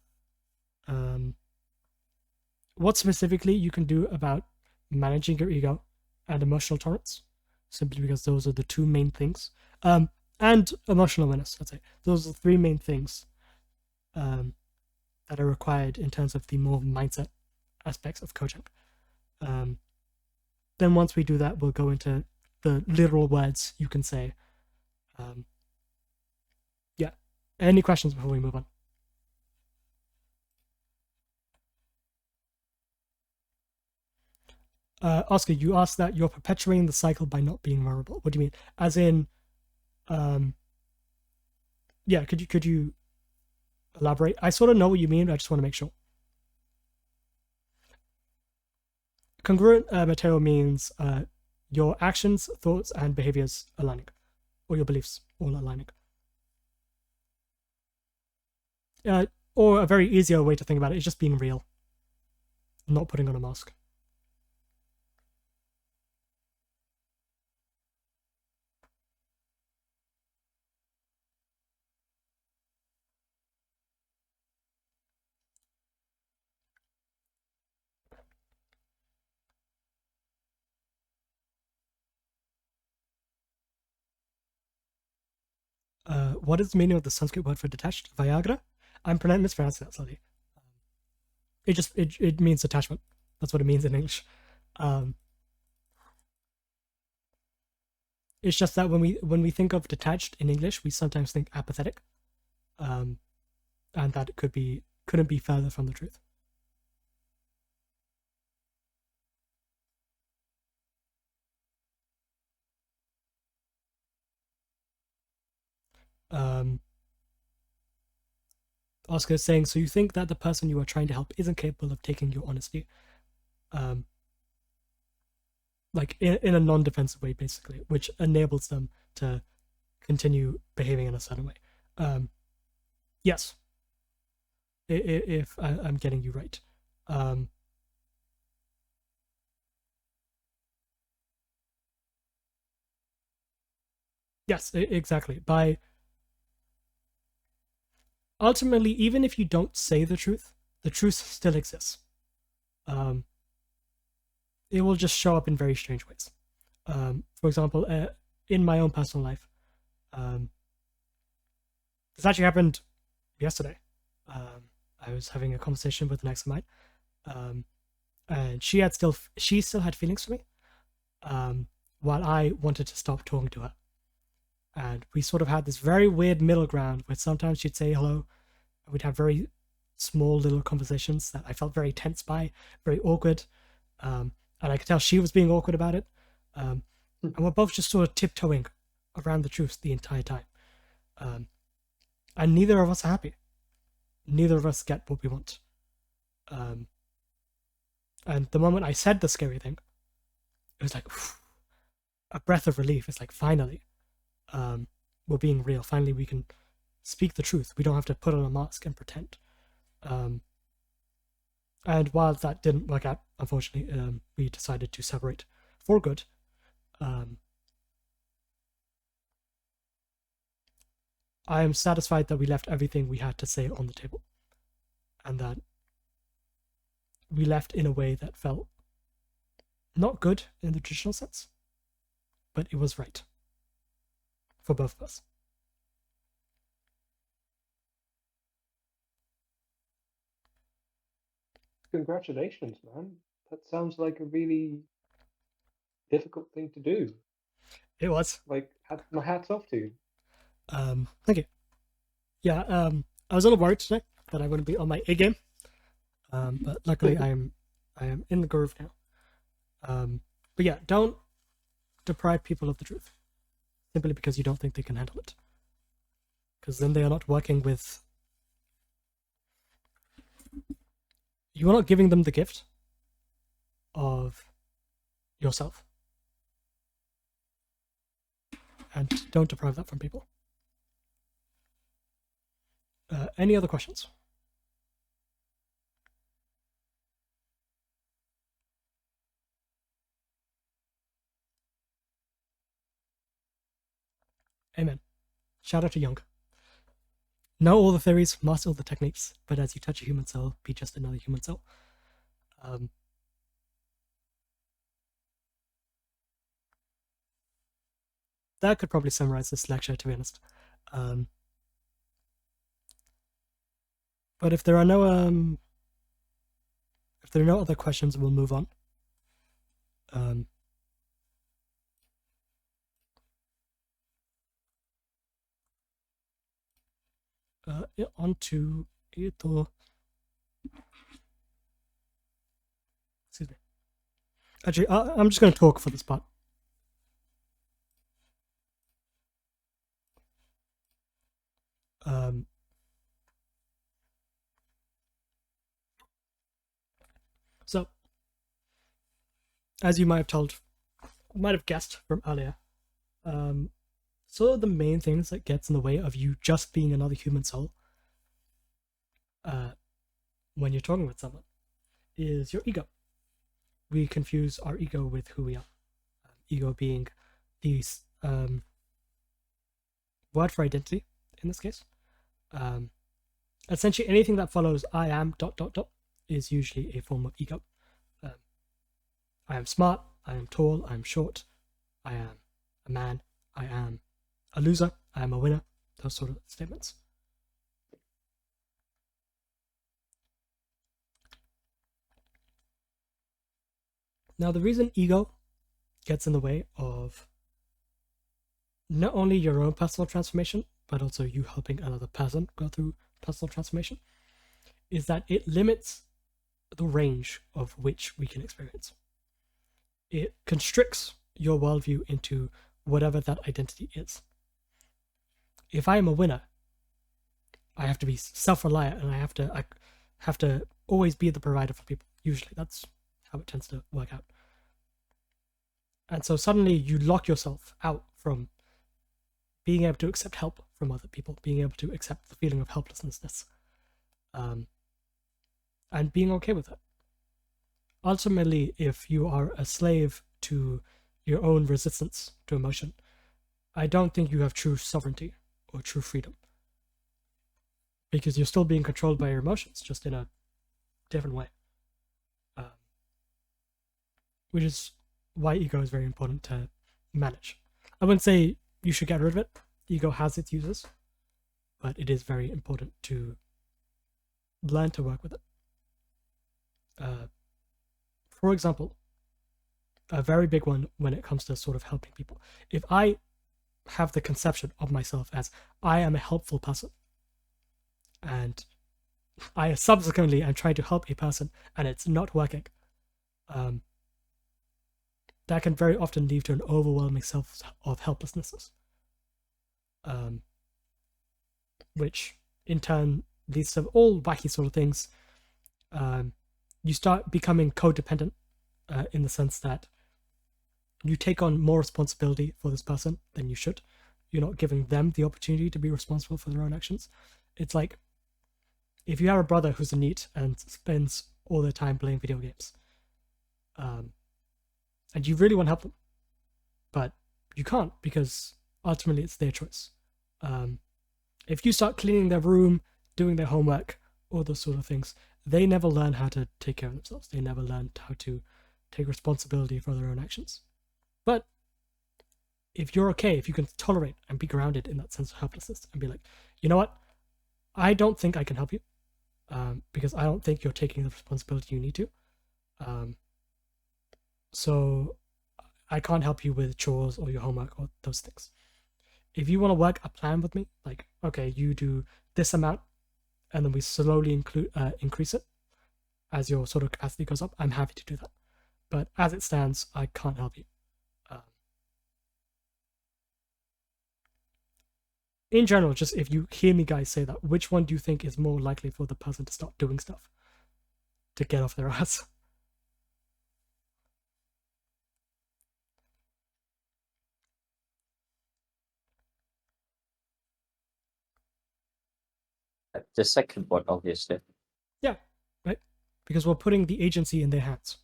what specifically you can do about managing your ego and emotional tolerance, simply because those are the two main things. And emotional awareness, I'd say. Those are the three main things that are required in terms of the more mindset aspects of coaching. Then once we do that, we'll go into the literal words you can say. Yeah. Any questions before we move on? Oscar, you asked that you're perpetuating the cycle by not being vulnerable. What do you mean? As in, yeah, could you elaborate? I sort of know what you mean, but I just want to make sure. Congruent, Matteo, means your actions, thoughts, and behaviors aligning, or your beliefs all aligning. Or a very easier way to think about it is just being real, not putting on a mask. What is the meaning of the Sanskrit word for detached? Viagra? I'm mispronouncing that slightly. It means attachment. That's what it means in English. It's just that when we think of detached in English, we sometimes think apathetic, and that couldn't be further from the truth. Oscar is saying, so you think that the person you are trying to help isn't capable of taking your honesty, like in a non-defensive way, basically, which enables them to continue behaving in a certain way. Yes, if I'm getting you right. Yes, exactly. By ultimately, even if you don't say the truth still exists. It will just show up in very strange ways. For example, in my own personal life, this actually happened yesterday. I was having a conversation with an ex of mine, and she still had feelings for me, while I wanted to stop talking to her. And we sort of had this very weird middle ground where sometimes she'd say hello, and we'd have very small little conversations that I felt very tense by, very awkward, and I could tell she was being awkward about it. And we're both just sort of tiptoeing around the truth the entire time. And neither of us are happy. Neither of us get what we want. And the moment I said the scary thing, it was like a breath of relief. It's like, finally, we're being real. Finally, we can speak the truth. We don't have to put on a mask and pretend. And while that didn't work out, unfortunately, we decided to separate for good. I am satisfied that we left everything we had to say on the table, and that we left in a way that felt not good in the traditional sense, but it was right for both of us. congratulations, man. That sounds like a really difficult thing to do. It was. Like, my hat's off to you. Thank you. Yeah, I was a little worried today that I wouldn't be on my A game. But luckily I am in the groove now. But yeah, don't deprive people of the truth simply because you don't think they can handle it. Because then they are not working with. You are not giving them the gift of yourself. And don't deprive that from people. Any other questions? Amen. Shout out to Young. Know all the theories, master all the techniques, but as you touch a human cell, be just another human cell. That could probably summarize this lecture, to be honest. But if there are no other questions, we'll move on. On to ito. Excuse me. Actually, I'm just going to talk for this part. So, as you might have guessed from earlier, so the main things that gets in the way of you just being another human soul when you're talking with someone is your ego. We confuse our ego with who we are. Ego being the word for identity in this case. Essentially anything that follows I am ... is usually a form of ego. I am smart, I am tall, I am short, I am a man, I am a loser, I am a winner, those sort of statements. Now, the reason ego gets in the way of not only your own personal transformation, but also you helping another person go through personal transformation, is that it limits the range of which we can experience. It constricts your worldview into whatever that identity is. If I am a winner, I have to be self-reliant and I have to always be the provider for people. Usually that's how it tends to work out. And so suddenly you lock yourself out from being able to accept help from other people, being able to accept the feeling of helplessness, and being okay with it. Ultimately, if you are a slave to your own resistance to emotion, I don't think you have true sovereignty or true freedom. Because you're still being controlled by your emotions, just in a different way. Which is why ego is very important to manage. I wouldn't say you should get rid of it. Ego has its uses, but it is very important to learn to work with it. For example, a very big one when it comes to sort of helping people. If I have the conception of myself as I am a helpful person, and I subsequently am trying to help a person and it's not working, that can very often lead to an overwhelming sense of helplessness, which in turn leads to all wacky sort of things. You start becoming codependent in the sense that you take on more responsibility for this person than you should. You're not giving them the opportunity to be responsible for their own actions. It's like if you have a brother who's a NEET and spends all their time playing video games, and you really want to help them, but you can't because ultimately it's their choice. If you start cleaning their room, doing their homework, all those sort of things, they never learn how to take care of themselves. They never learn how to take responsibility for their own actions. But if you're okay, if you can tolerate and be grounded in that sense of helplessness and be like, you know what, I don't think I can help you. because I don't think you're taking the responsibility you need to. So I can't help you with chores or your homework or those things. If you want to work a plan with me, like, okay, you do this amount, and then we slowly increase it as your sort of capacity goes up, I'm happy to do that. But as it stands, I can't help you. In general, just if you hear me guys say that, which one do you think is more likely for the person to start doing stuff to get off their ass? The second one, obviously. Yeah, right? Because we're putting the agency in their hands.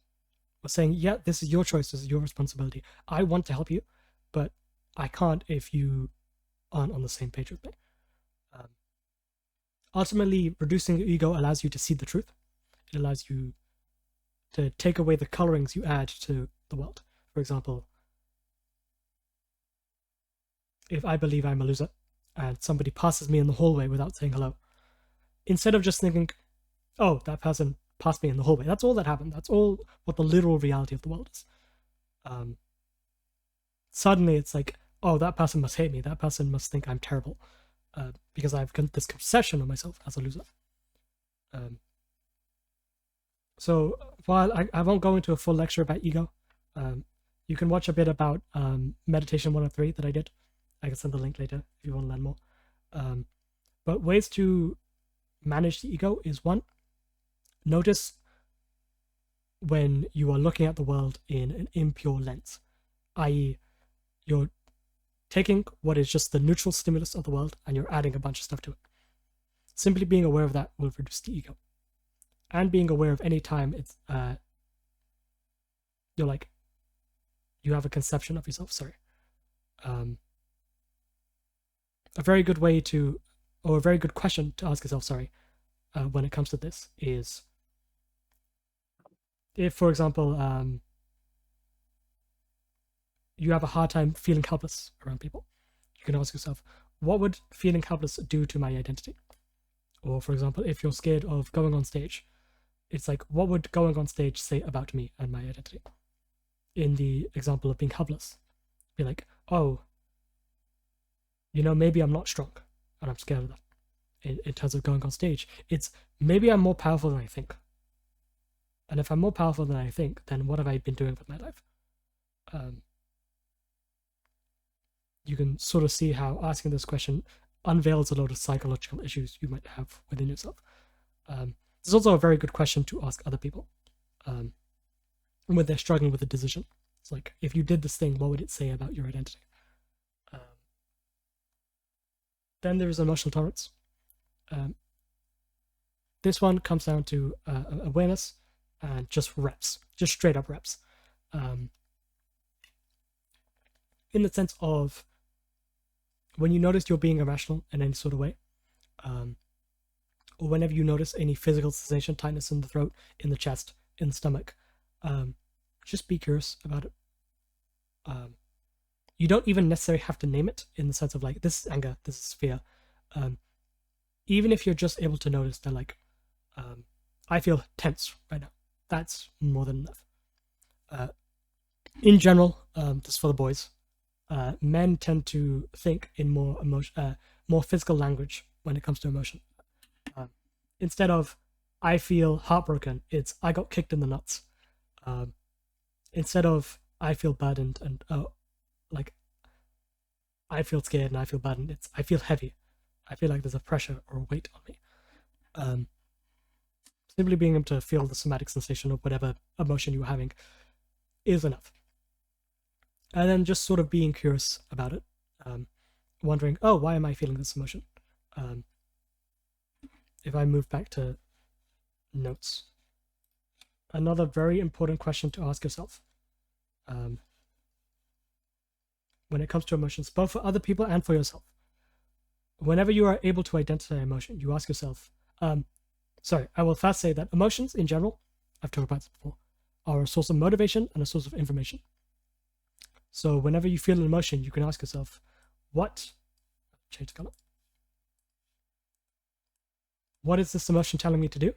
We're saying, yeah, this is your choice, this is your responsibility. I want to help you, but I can't if you aren't on the same page with me. Ultimately, reducing your ego allows you to see the truth. It allows you to take away the colorings you add to the world. For example, if I believe I'm a loser and somebody passes me in the hallway without saying hello, instead of just thinking, oh, that person passed me in the hallway, that's all that happened, that's all what the literal reality of the world is. Suddenly it's like, oh, that person must hate me, that person must think I'm terrible, because I've got this conception of myself as a loser. So while I won't go into a full lecture about ego, you can watch a bit about Meditation 103 that I did. I can send the link later if you want to learn more. But ways to manage the ego is, one, notice when you are looking at the world in an impure lens, i.e., you're taking what is just the neutral stimulus of the world and you're adding a bunch of stuff to it. Simply being aware of that will reduce the ego. And being aware of any time it's you're like, you have a conception of yourself, a very good way to, or a very good question to ask yourself, when it comes to this is, if, for example, you have a hard time feeling helpless around people, you can ask yourself, what would feeling helpless do to my identity? Or, for example, if you're scared of going on stage, it's like, what would going on stage say about me and my identity? In the example of being helpless, be like, oh, maybe I'm not strong and I'm scared of that. In terms of going on stage, it's maybe I'm more powerful than I think. And if I'm more powerful than I think, then what have I been doing with my life? You can sort of see how asking this question unveils a lot of psychological issues you might have within yourself. It's also a very good question to ask other people when they're struggling with a decision. It's like, if you did this thing, what would it say about your identity? Then there is emotional tolerance. This one comes down to awareness and just reps, just straight up reps. In the sense of, when you notice you're being irrational in any sort of way, or whenever you notice any physical sensation, tightness in the throat, in the chest, in the stomach, just be curious about it. You don't even necessarily have to name it in the sense of like, this is anger, this is fear. Even if you're just able to notice that, like, I feel tense right now, that's more than enough. In general, this is for the boys, men tend to think in more physical language when it comes to emotion. Instead of, I feel heartbroken, it's, I got kicked in the nuts. Instead of, I feel burdened and like, I feel scared and I feel burdened, it's, I feel heavy. I feel like there's a pressure or a weight on me. Simply being able to feel the somatic sensation of whatever emotion you're having is enough. And then just sort of being curious about it, wondering, oh, why am I feeling this emotion? If I move back to notes, another very important question to ask yourself when it comes to emotions, both for other people and for yourself. Whenever you are able to identify emotion, you ask yourself, I will first say that emotions in general, I've talked about this before, are a source of motivation and a source of information. So whenever you feel an emotion, you can ask yourself, change the color. what is this emotion telling me to do?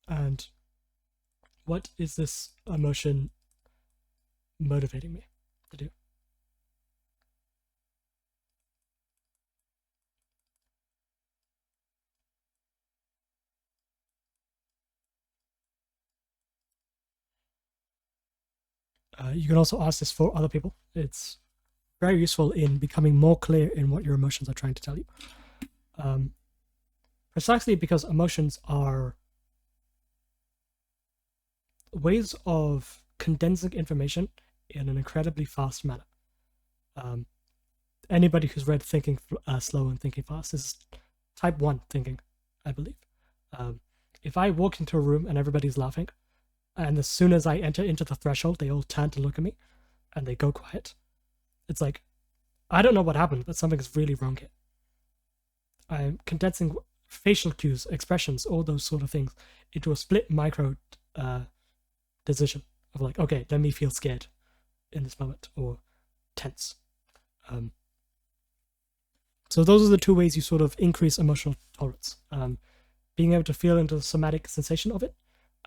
And what is this emotion motivating me to do? You can also ask this for other people. It's very useful in becoming more clear in what your emotions are trying to tell you. Precisely because emotions are ways of condensing information in an incredibly fast manner. Anybody who's read Thinking Slow and Thinking Fast is type 1 thinking, I believe. If I walk into a room and everybody's laughing, and as soon as I enter into the threshold, they all turn to look at me and they go quiet. It's like, I don't know what happened, but something is really wrong here. I'm condensing facial cues, expressions, all those sort of things into a split micro decision of like, okay, let me feel scared in this moment or tense. So those are the two ways you sort of increase emotional tolerance. Being able to feel into the somatic sensation of it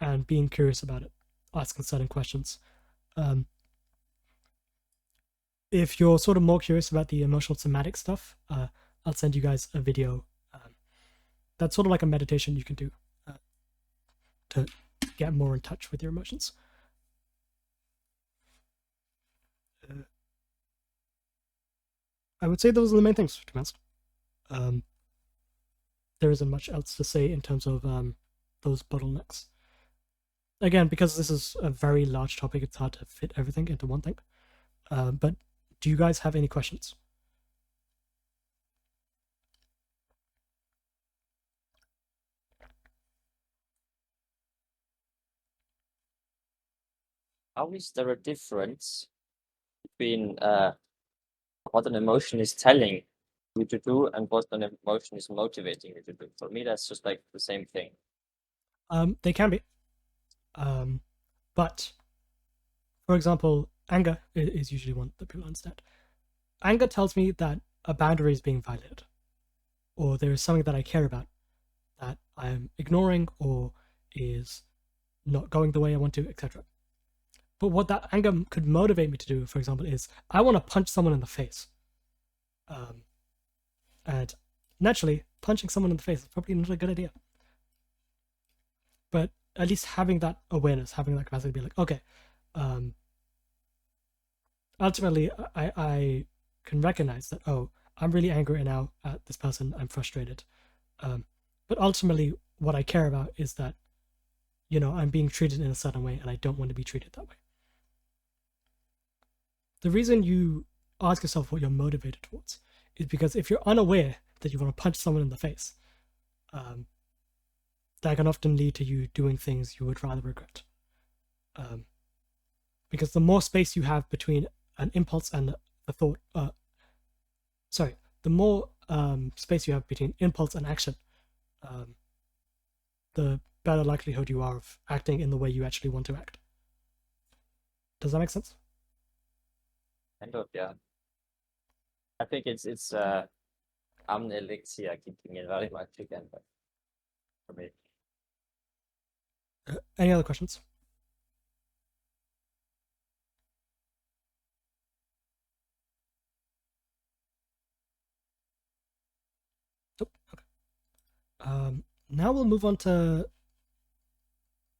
and being curious about it, asking certain questions. If you're sort of more curious about the emotional somatic stuff, I'll send you guys a video. That's sort of like a meditation you can do to get more in touch with your emotions. I would say those are the main things, to be honest. There isn't much else to say in terms of those bottlenecks. Again, because this is a very large topic, it's hard to fit everything into one thing. But do you guys have any questions? How is there a difference between what an emotion is telling you to do and what an emotion is motivating you to do? For me, that's just like the same thing. They can be. But, for example, anger is usually one that people understand. Anger tells me that a boundary is being violated, or there is something that I care about that I'm ignoring or is not going the way I want to, etc. But what that anger could motivate me to do, for example, is I want to punch someone in the face. And naturally, punching someone in the face is probably not a good idea. But at least having that awareness, having that capacity to be like, okay, ultimately, I can recognize that, oh, I'm really angry right now at this person, I'm frustrated. But ultimately, what I care about is that, you know, I'm being treated in a certain way and I don't want to be treated that way. The reason you ask yourself what you're motivated towards is because if you're unaware that you want to punch someone in the face, that can often lead to you doing things you would rather regret. Because the more space you have between an impulse and the thought, the more space you have between impulse and action, the better likelihood you are of acting in the way you actually want to act. Does that make sense? Kind of, yeah. I think it's I'm an elixir keeping it very much again, but for me. Any other questions? Oh, okay. Now we'll move on to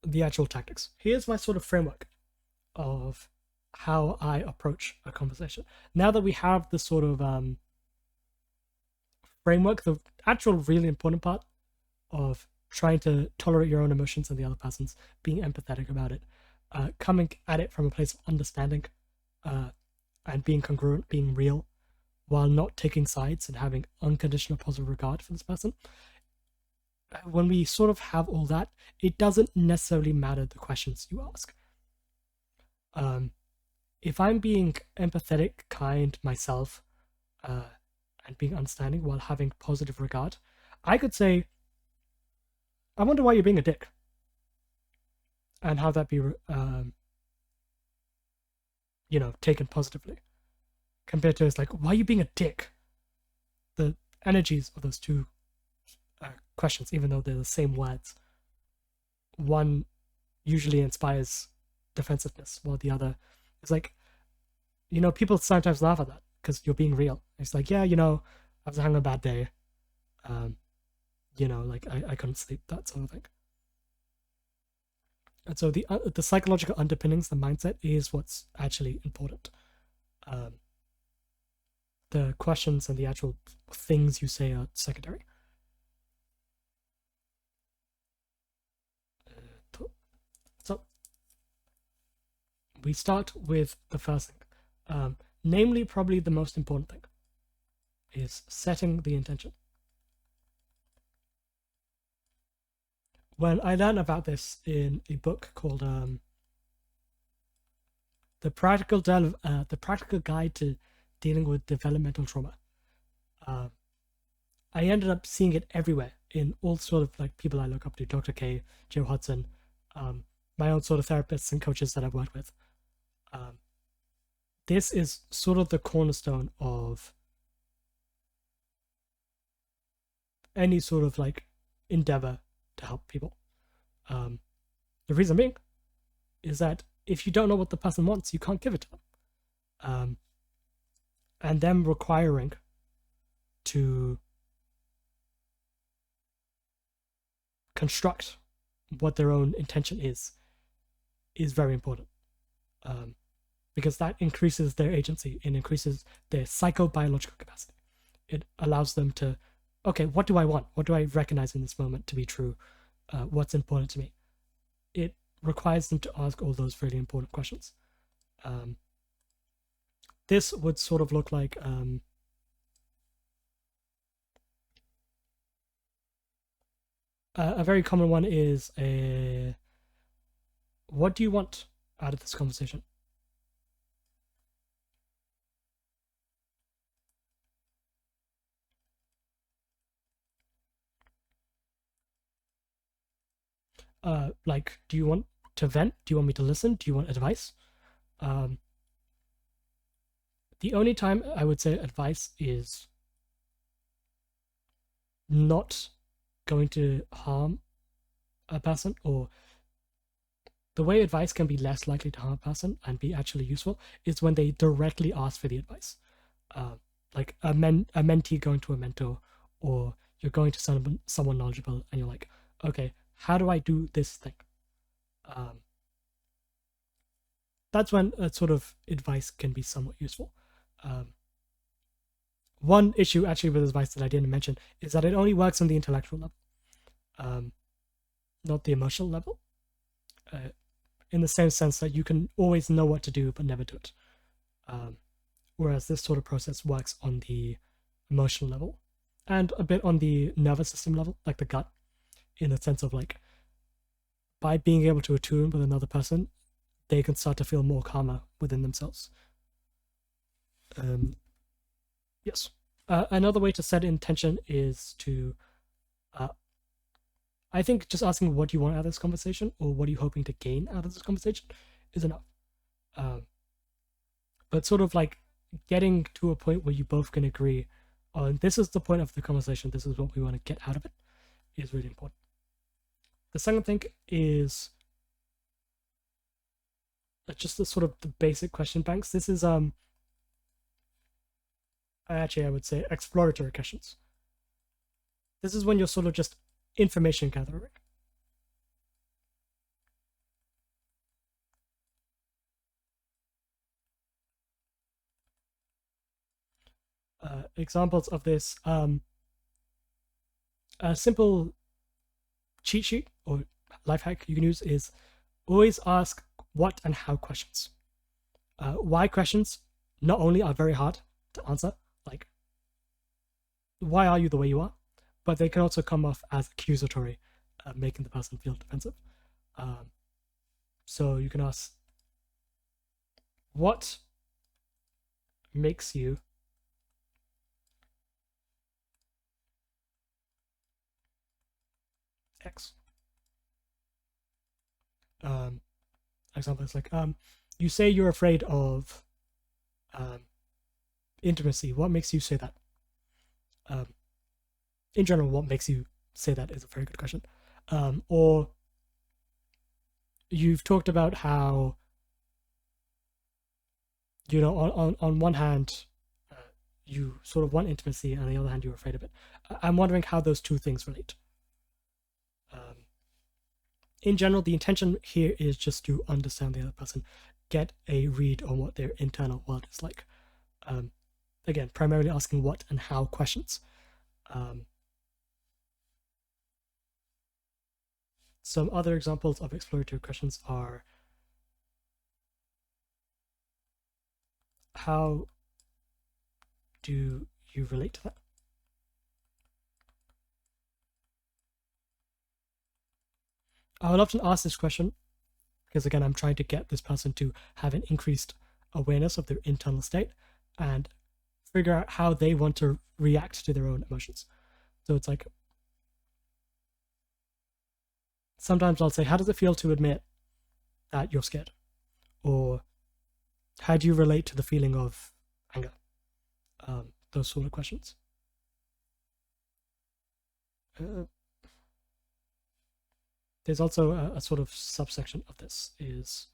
the actual tactics. Here's my sort of framework of how I approach a conversation. Now that we have the sort of framework, the actual really important part of trying to tolerate your own emotions and the other person's, being empathetic about it, coming at it from a place of understanding, and being congruent, being real, while not taking sides and having unconditional positive regard for this person. When we sort of have all that, it doesn't necessarily matter the questions you ask. If I'm being empathetic, kind myself, and being understanding while having positive regard, I could say, I wonder why you're being a dick. and have that be taken positively, compared to it's like, why are you being a dick? The energies of those two questions, even though they're the same words, one usually inspires defensiveness, while the other is like, people sometimes laugh at that because you're being real. It's like, yeah, I was having a bad day. Like I couldn't sleep, that sort of thing. And so the psychological underpinnings, the mindset, is what's actually important. The questions and the actual things you say are secondary. So we start with the first thing, namely probably the most important thing, is setting the intention. When I learned about this in a book called The Practical Guide to Dealing with Developmental Trauma, I ended up seeing it everywhere in all sort of like people I look up to, Dr. K, Joe Hudson, my own sort of therapists and coaches that I've worked with. This is sort of the cornerstone of any sort of like endeavor to help people. The reason being is that if you don't know what the person wants, you can't give it to them. And them requiring to construct what their own intention is very important. Because that increases their agency and increases their psychobiological capacity. It allows them to, okay, what do I want? What do I recognize in this moment to be true? What's important to me? It requires them to ask all those really important questions. This would sort of look like a very common one is what do you want out of this conversation? Like, do you want to vent? Do you want me to listen? Do you want advice? The only time I would say advice is not going to harm a person, or the way advice can be less likely to harm a person and be actually useful is when they directly ask for the advice. Like a mentee going to a mentor, or you're going to someone knowledgeable and you're like, okay, how do I do this thing? That's when a sort of advice can be somewhat useful. One issue actually with advice that I didn't mention is that it only works on the intellectual level, not the emotional level, in the same sense that you can always know what to do but never do it. Whereas this sort of process works on the emotional level and a bit on the nervous system level, like the gut, in the sense of like, by being able to attune with another person, they can start to feel more calmer within themselves. Yes. Another way to set intention is to, I think just asking what you want out of this conversation, or what are you hoping to gain out of this conversation, is enough. But sort of like getting to a point where you both can agree on this is the point of the conversation, this is what we want to get out of it, is really important. The second thing is just the sort of the basic question banks. This is actually I would say exploratory questions. This is when you're sort of just information gathering. Examples of this, a simple cheat sheet or life hack you can use is always ask what and how questions. Why questions not only are very hard to answer, like why are you the way you are, but they can also come off as accusatory, making the person feel defensive. So you can ask, what makes you X? example is like, you say you're afraid of intimacy. What makes you say that? In general, what makes you say that is a very good question. Or you've talked about how, you know, on one hand, you sort of want intimacy, and on the other hand, you're afraid of it. I'm wondering how those two things relate. In general, the intention here is just to understand the other person, get a read on what their internal world is like. Again, primarily asking what and how questions. Some other examples of exploratory questions are, how do you relate to that? I will often ask this question because, again, I'm trying to get this person to have an increased awareness of their internal state and figure out how they want to react to their own emotions. So it's like, sometimes I'll say, how does it feel to admit that you're scared? Or how do you relate to the feeling of anger? Those sort of questions. There's also a sort of subsection of this is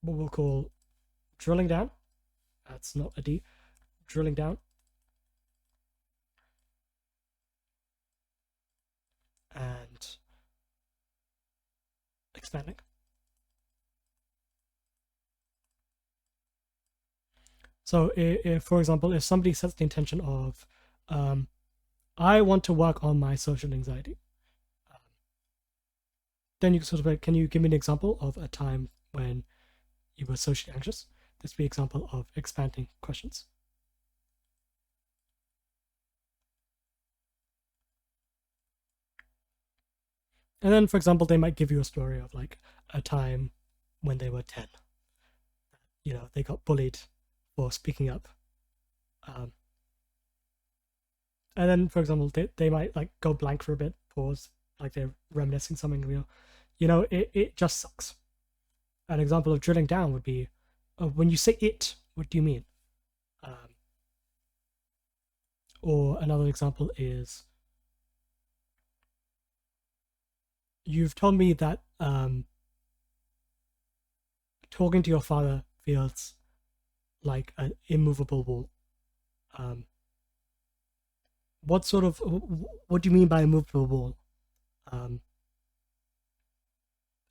what we'll call drilling down. That's not a D. Drilling down. And expanding. So if, for example, if somebody sets the intention of, I want to work on my social anxiety, then you can sort of like, can you give me an example of a time when you were socially anxious? This would be an example of expanding questions. And then, for example, they might give you a story of like a time when they were 10. You know, they got bullied for speaking up. And then, for example, they might like go blank for a bit, pause, like they're reminiscing something real. You know, it just sucks. An example of drilling down would be, when you say it, what do you mean? Or another example is, you've told me that talking to your father feels like an immovable wall. What do you mean by immovable wall?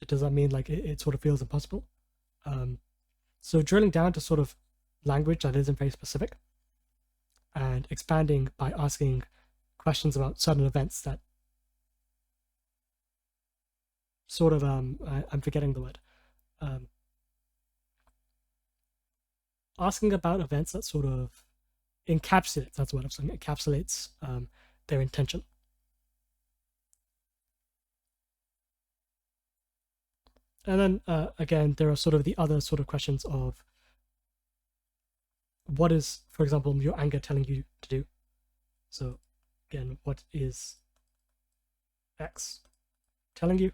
Does that mean like it sort of feels impossible? So drilling down to sort of language that isn't very specific, and expanding by asking questions about certain events that sort of I'm forgetting the word. Asking about events that sort of encapsulates, that's what I'm saying, encapsulates their intention. And then again, there are sort of the other sort of questions of, what is, for example, your anger telling you to do? So again, what is X telling you?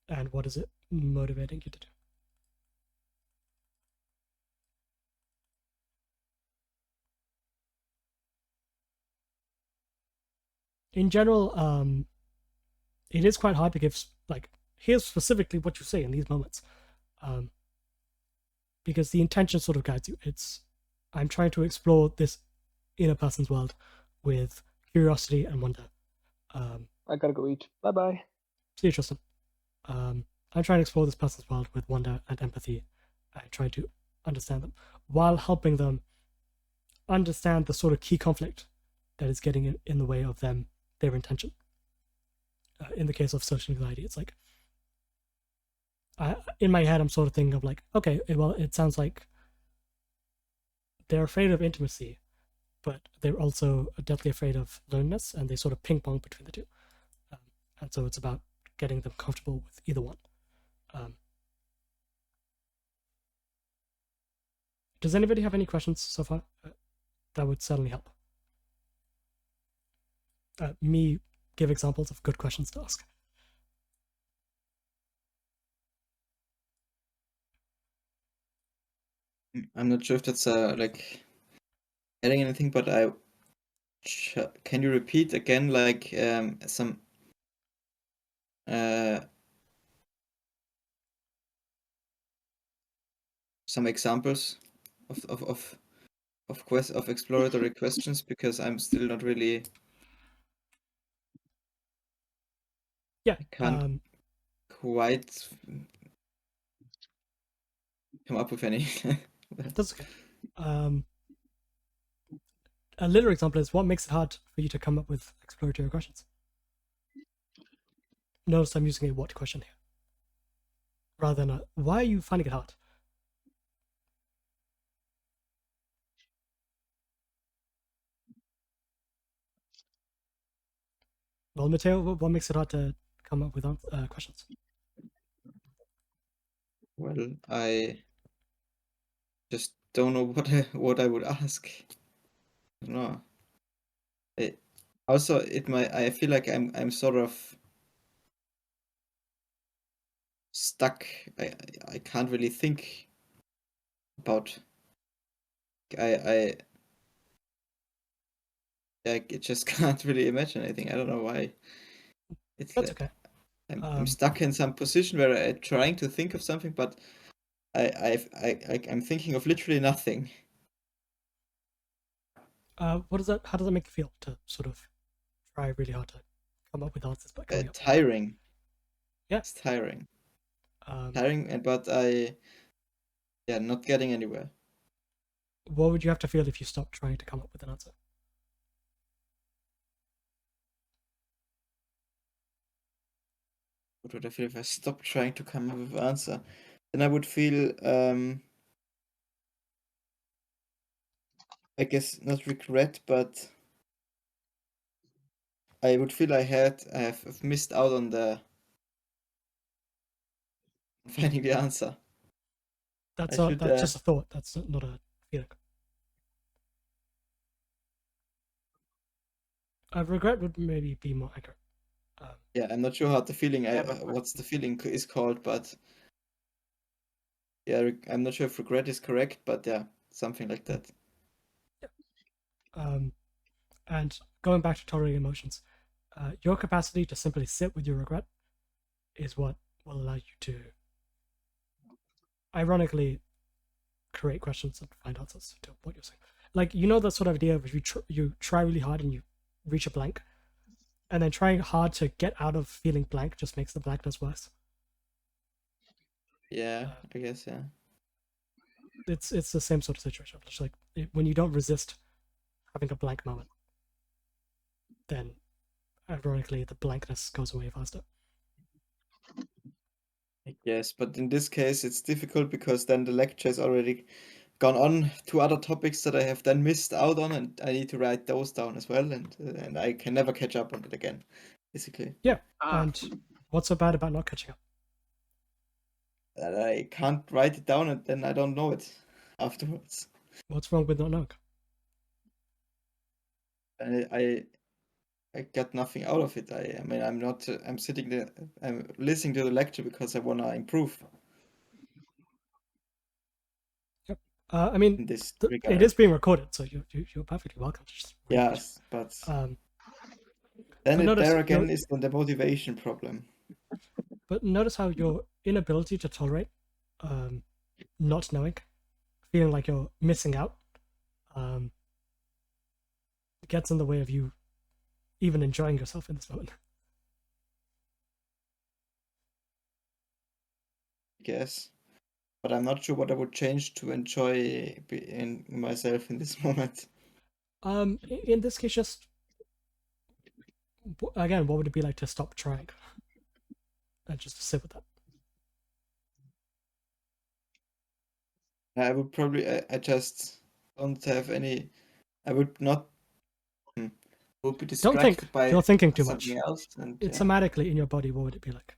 And what is it motivating you to do? In general, it is quite hard to give, like, here's specifically what you say in these moments. Because the intention sort of guides you. I'm trying to explore this inner person's world with curiosity and wonder. I gotta go eat. Bye-bye. See you, Tristan. I'm trying to explore this person's world with wonder and empathy, and trying to understand them, while helping them understand the sort of key conflict that is getting in the way of their intention. In the case of social anxiety, it's like, in my head, I'm sort of thinking of like, okay, well, it sounds like they're afraid of intimacy, but they're also deathly afraid of loneliness, and they sort of ping pong between the two. And so it's about getting them comfortable with either one. Does anybody have any questions so far? That would certainly help. Me give examples of good questions to ask. I'm not sure if that's like adding anything, but can you repeat again like some examples of exploratory questions, because I'm still not really. Yeah. I can't quite come up with any. That's okay. A little example is what makes it hard for you to come up with exploratory questions. Notice I'm using a what question here, rather than a why are you finding it hard? Well, Matteo, what makes it hard to come up with questions? Well, I just don't know what I would ask. I don't know. I feel like I'm sort of stuck. I can't really think about. I just can't really imagine anything. I don't know why. It's That's like okay. I'm stuck in some position where I'm trying to think of something, but I'm thinking of literally nothing. How does that make you feel to sort of try really hard to come up with answers, but coming up? Tiring. Yeah. It's tiring. Um, Tiring, but not getting anywhere. What would you have to feel if you stopped trying to come up with an answer? What would I feel if I stopped trying to come up with an answer? Then I would feel, I guess not regret, but I would feel I have missed out on finding the answer. That's I should, just a thought. That's not a feeling. Regret would maybe be more accurate. Yeah, I'm not sure how the feeling. but- What's the feeling is called, but yeah, I'm not sure if regret is correct, but yeah, something like that. And going back to tolerating emotions, your capacity to simply sit with your regret is what will allow you to, ironically, create questions and find answers to what you're saying. Like, you know, that sort of idea of you try really hard and you reach a blank, and then trying hard to get out of feeling blank just makes the blankness worse. Yeah, I guess, yeah. It's the same sort of situation. It's like when you don't resist having a blank moment, then ironically the blankness goes away faster. I guess, but in this case, it's difficult because then the lecture has already gone on to other topics that I have then missed out on, and I need to write those down as well, and I can never catch up on it again, basically. Yeah, and what's so bad about not catching up? That I can't write it down and then I don't know it afterwards. What's wrong with not knowing? I got nothing out of it. I mean, I'm sitting there, I'm listening to the lecture because I want to improve. Yep. I mean, in this it regard. is being recorded, so you're perfectly welcome to just read it. Yes, but But then notice there again your- is the motivation problem. But notice how your inability to tolerate not knowing, feeling like you're missing out, gets in the way of you even enjoying yourself in this moment. I guess. But I'm not sure what I would change to enjoy in myself in this moment. In this case, just again, what would it be like to stop trying and just sit with that? I would probably, I just don't have any, I would not, I would be Don't distracted think. by You're thinking too much. something else. And, It's somatically in your body. What would it be like?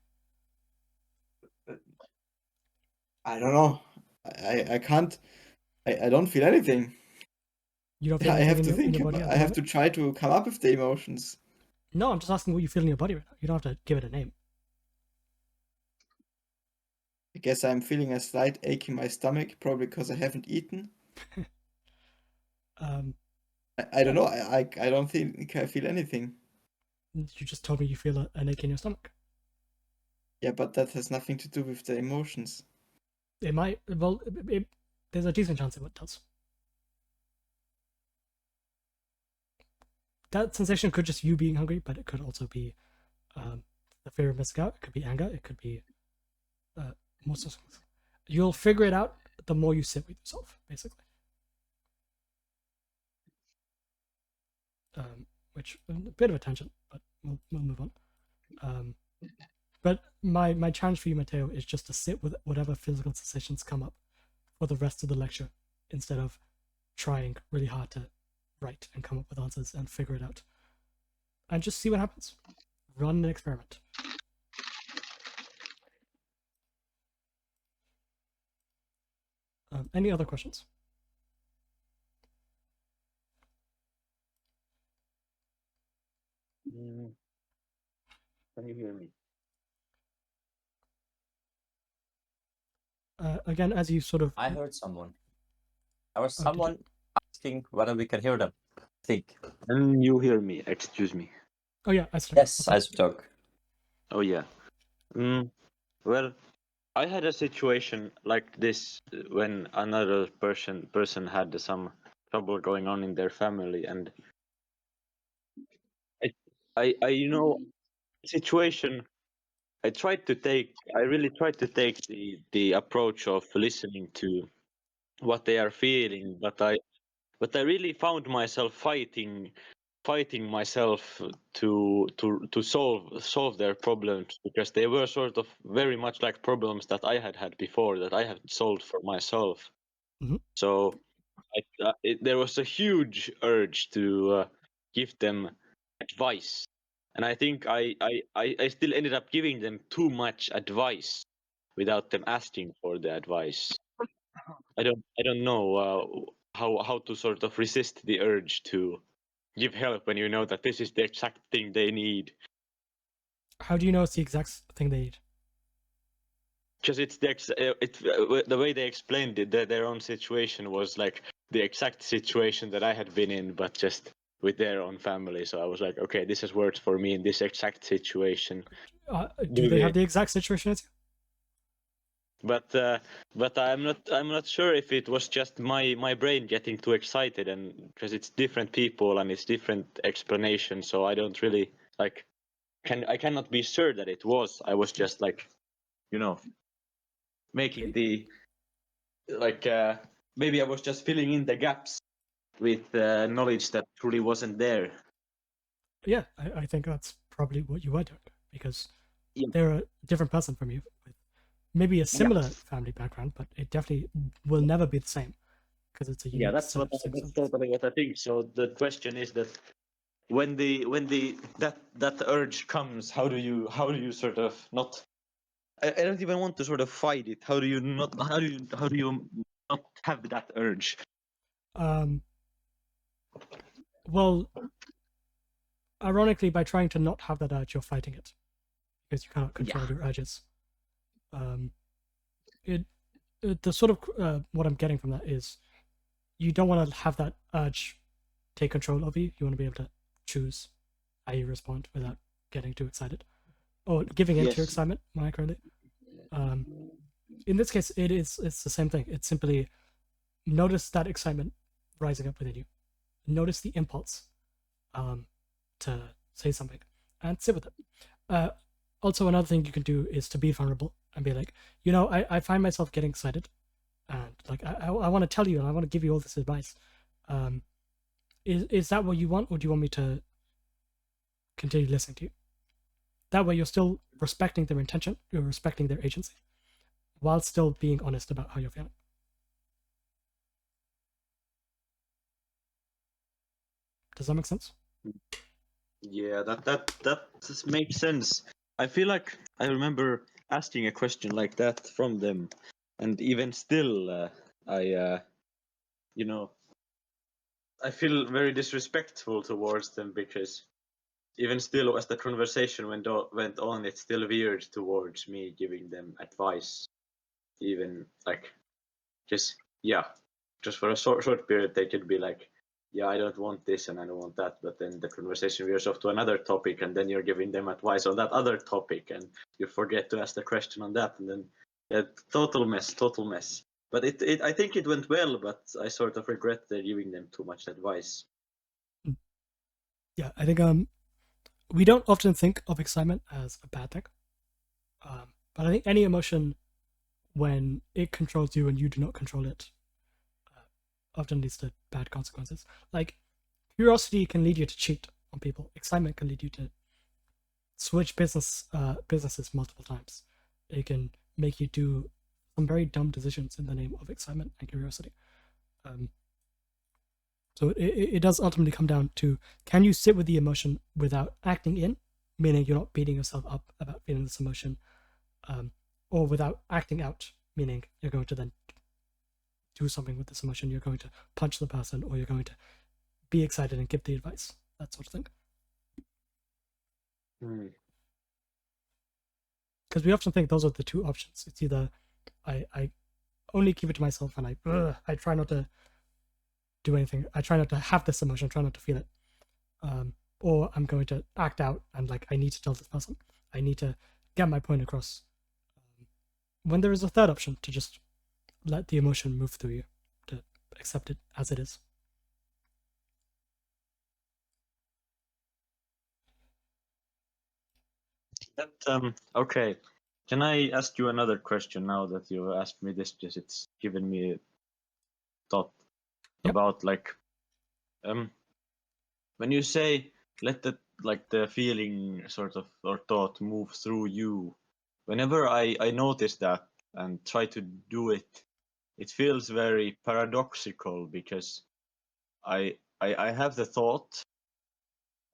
I don't know. I can't, I don't feel anything. You don't feel I anything have in to your think body. I have to try to come up with the emotions. No, I'm just asking what you feel in your body right now. You don't have to give it a name. I guess I'm feeling a slight ache in my stomach, probably because I haven't eaten. Um, I don't know. I don't think I feel anything. you just told me you feel an ache in your stomach. Yeah, but that has nothing to do with the emotions. It might. Well, there's a decent chance it does. That sensation could just you being hungry, but it could also be the fear of missing out. It could be anger. It could be most of things. You'll figure it out the more you sit with yourself, basically. Which a bit of a tangent, but we'll move on. But my challenge for you, Matteo, is just to sit with whatever physical sensations come up for the rest of the lecture, instead of trying really hard to write and come up with answers and figure it out. And just see what happens. Run an experiment. Any other questions? Can you hear me? Again, as you sort of... I heard someone. There was Oh, did you? someone asking whether we can hear them. I think. Can you hear me? Excuse me. Oh yeah, I see. Yes, Okay. I spoke. Oh yeah. Well, I had a situation like this when another person had some trouble going on in their family, and I situation. I really tried to take the approach of listening to what they are feeling, but I really found myself fighting myself to solve their problems, because they were sort of very much like problems that I had before, that I had solved for myself. Mhm. So there was a huge urge to give them advice, and I think I still ended up giving them too much advice without them asking for the advice. I don't know how to sort of resist the urge to give help when you know that this is the exact thing they need. How do you know it's the exact thing they need? Because it's the way they explained it, their own situation was like the exact situation that I had been in, but just with their own family. So I was like, okay, this has worked for me in this exact situation. Do they have the exact situation as you? But I'm not sure if it was just my brain getting too excited, and because it's different people and it's different explanations, so I don't really like I cannot be sure that it was. I was just like, making the maybe I was just filling in the gaps with knowledge that truly wasn't there. Yeah, I think that's probably what you were doing, because Yeah. they're a different person from you, with maybe a similar family background, but it definitely will never be the same, because it's a unique That's set of that's circumstances. totally what I think. So the question is that when that urge comes, how do you sort of not? I don't even want to sort of fight it. How do you not have that urge? Well, ironically, by trying to not have that urge, you're fighting it, because you cannot control your urges. The sort of what I'm getting from that is, you don't want to have that urge take control of you. You want to be able to choose how you respond without getting too excited or giving in to your Yes. excitement, more accurately. In this case, it's the same thing. It's simply notice that excitement rising up within you. Notice the impulse to say something and sit with it. Also, another thing you can do is to be vulnerable and be like, I find myself getting excited, and like I want to tell you and I want to give you all this advice. Is that what you want, or do you want me to continue listening to you? That way, you're still respecting their intention, you're respecting their agency, while still being honest about how you're feeling. Does that make sense? Yeah, that makes sense. I feel like I remember asking a question like that from them, and even still, I I feel very disrespectful towards them, because even still, as the conversation went on, it still veered towards me giving them advice. Even like, just for a short period, they could be like, yeah, I don't want this and I don't want that, but then the conversation veers off to another topic, and then you're giving them advice on that other topic, and you forget to ask the question on that, and then total mess. But I think it went well, but I sort of regret giving them too much advice. Yeah, I think we don't often think of excitement as a bad thing, but I think any emotion, when it controls you and you do not control it, often leads to bad consequences. Like, curiosity can lead you to cheat on people. Excitement can lead you to switch businesses multiple times. It can make you do some very dumb decisions in the name of excitement and curiosity. So it does ultimately come down to, can you sit with the emotion without acting in, meaning you're not beating yourself up about feeling this emotion, or without acting out, meaning you're going to then do something with this emotion, you're going to punch the person, or you're going to be excited and give the advice, that sort of thing. Because we often think those are the two options. It's either I only keep it to myself and I try not to do anything. I try not to have this emotion, try not to feel it. Or I'm going to act out and like, I need to tell this person. I need to get my point across. When there is a third option, to just let the emotion move through you, to accept it as it is. Okay. Can I ask you another question now that you asked me this? Just it's given me a thought about like, when you say let the feeling sort of or thought move through you. Whenever I notice that and try to do it, it feels very paradoxical because I have the thought,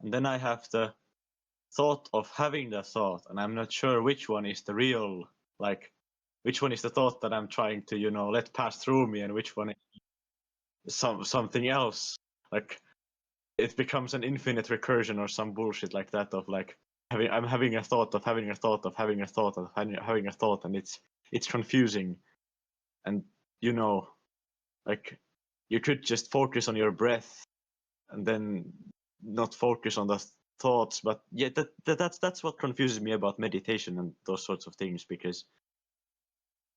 and then I have the thought of having the thought, and I'm not sure which one is the real, like, which one is the thought that I'm trying to, let pass through me, and which one is something else. Like, it becomes an infinite recursion or some bullshit like that of like, I'm having a thought of having a thought of having a thought of having a thought, and it's confusing. And like, you could just focus on your breath and then not focus on the thoughts. But yeah, that's what confuses me about meditation and those sorts of things, because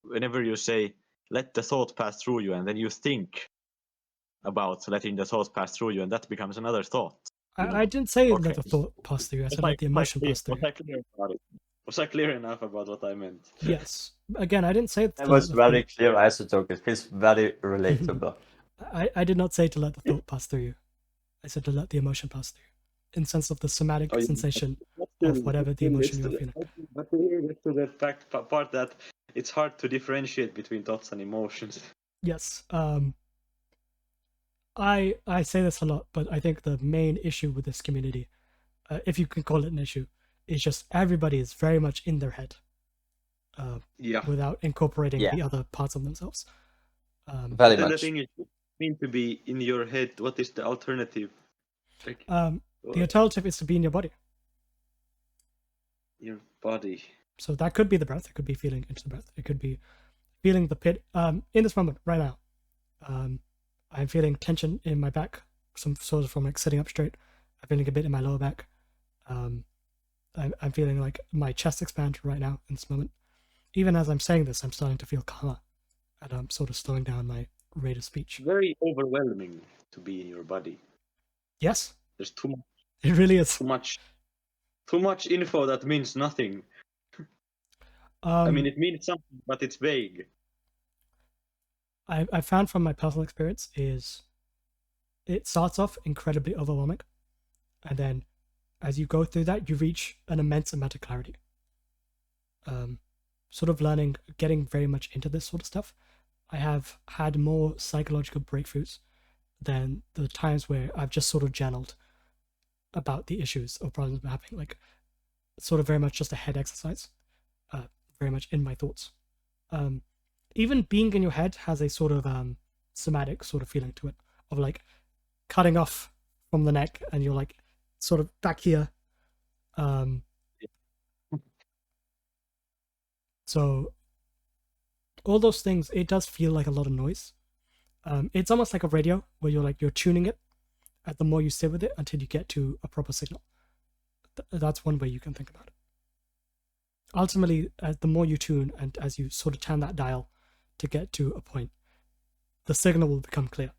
whenever you say let the thought pass through you, and then you think about letting the thought pass through you, and that becomes another thought. I didn't say Okay. let the thought pass through you. I said let the emotion pass through you. Was I clear enough about what I meant? Yes. Again, I didn't say That was very clear, Isotoke. It feels very relatable. I did not say to let the thought pass through you. I said to let the emotion pass through you, in sense of the somatic sensation of whatever the emotion you're feeling. But here gets to the part that it's hard to differentiate between thoughts and emotions. Yes. I say this a lot, but I think the main issue with this community, if you can call it an issue, is just everybody is very much in their head. Without incorporating the other parts of themselves. Very then much. The thing is, you mean to be in your head. What is the alternative? Like, the alternative is to be in your body. Your body. So that could be the breath. It could be feeling into the breath. It could be feeling the pit. In this moment, right now, I'm feeling tension in my back, some sort of from like sitting up straight. I'm feeling a bit in my lower back. I'm feeling like my chest expand right now in this moment. Even as I'm saying this, I'm starting to feel calmer, and I'm sort of slowing down my rate of speech. Very overwhelming to be in your body. Yes. There's too much. It really is. Too much info that means nothing. I mean, it means something, but it's vague. I found from my personal experience is it starts off incredibly overwhelming, and then as you go through that, you reach an immense amount of clarity. Sort of learning, getting very much into this sort of stuff, I have had more psychological breakthroughs than the times where I've just sort of journaled about the issues or problems I'm having, like sort of very much just a head exercise, very much in my thoughts. Even being in your head has a sort of somatic sort of feeling to it, of like cutting off from the neck and you're like sort of back here, Um, so all those things, it does feel like a lot of noise. It's almost like a radio where you're tuning it, and the more you sit with it until you get to a proper signal. That's one way you can think about it. Ultimately, the more you tune and as you sort of turn that dial to get to a point, the signal will become clear.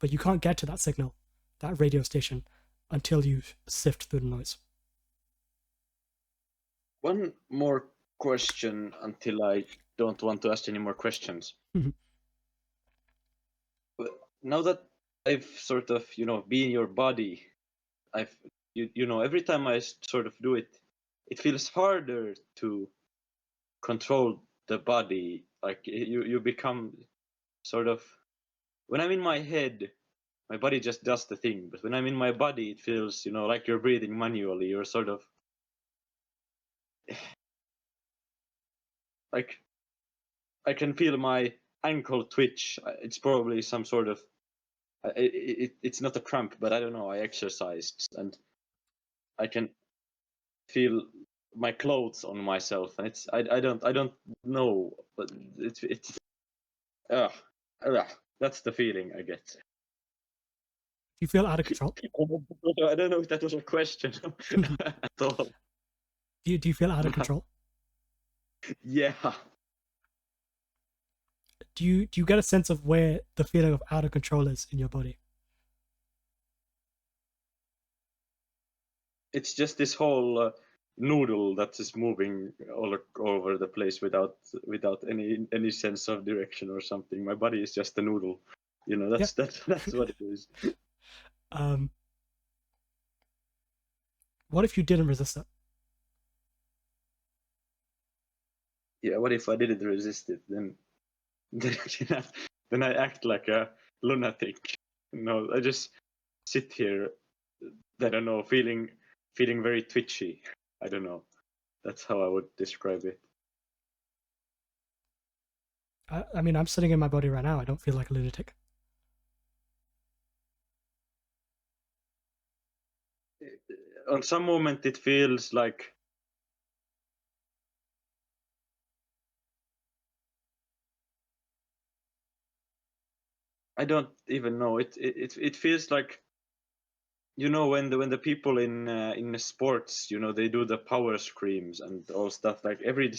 But you can't get to that signal, that radio station, until you sift through the noise. One more question until I don't want to ask any more questions. Mhm. But now that I've sort of, be in your body, every time I sort of do it, it feels harder to control the body. Like you become sort of, when I'm in my head, my body just does the thing. But when I'm in my body, it feels, like you're breathing manually. You're sort of like, I can feel my ankle twitch. It's probably some sort of, it's not a cramp, but I don't know. I exercised and I can feel my clothes on myself, and I don't know, but it's that's the feeling I get. You feel out of control? I don't know if that was a question at all. Do you feel out of control? Yeah. Do you get a sense of where the feeling of out of control is in your body? It's just this whole noodle that is moving all over the place without any sense of direction or something. My body is just a noodle. That's what it is. What if you didn't resist it? Yeah, what if I didn't resist it? Then I act like a lunatic. I just sit here. I don't know, feeling very twitchy. I don't know. That's how I would describe it. I mean, I'm sitting in my body right now. I don't feel like a lunatic. On some moment, it feels like I don't even know. It feels like, when the people in the sports, they do the power screams and all stuff. Like every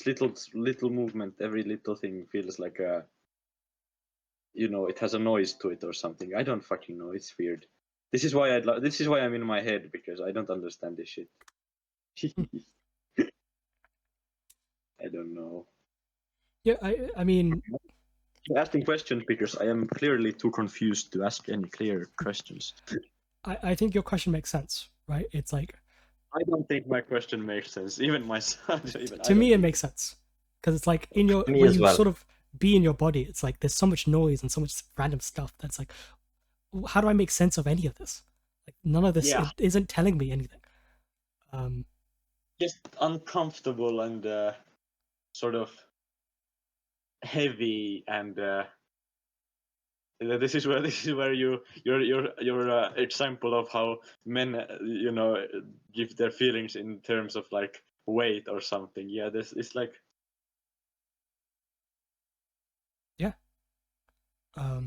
little movement, every little thing feels like it has a noise to it or something. I don't fucking know. It's weird. This is why I'm in my head, because I don't understand this shit. I don't know. Yeah, I mean, I'm asking questions because I am clearly too confused to ask any clear questions. I think your question makes sense, right? It's like, I don't think my question makes sense. Even myself. to me, it makes sense because it's like when as you well. sort of be in your body, it's like there's so much noise and so much random stuff that's like, how do I make sense of any of this? Like none of this isn't telling me anything. Just uncomfortable and sort of heavy, and this is where your example of how men give their feelings in terms of like weight or something. Yeah, this is like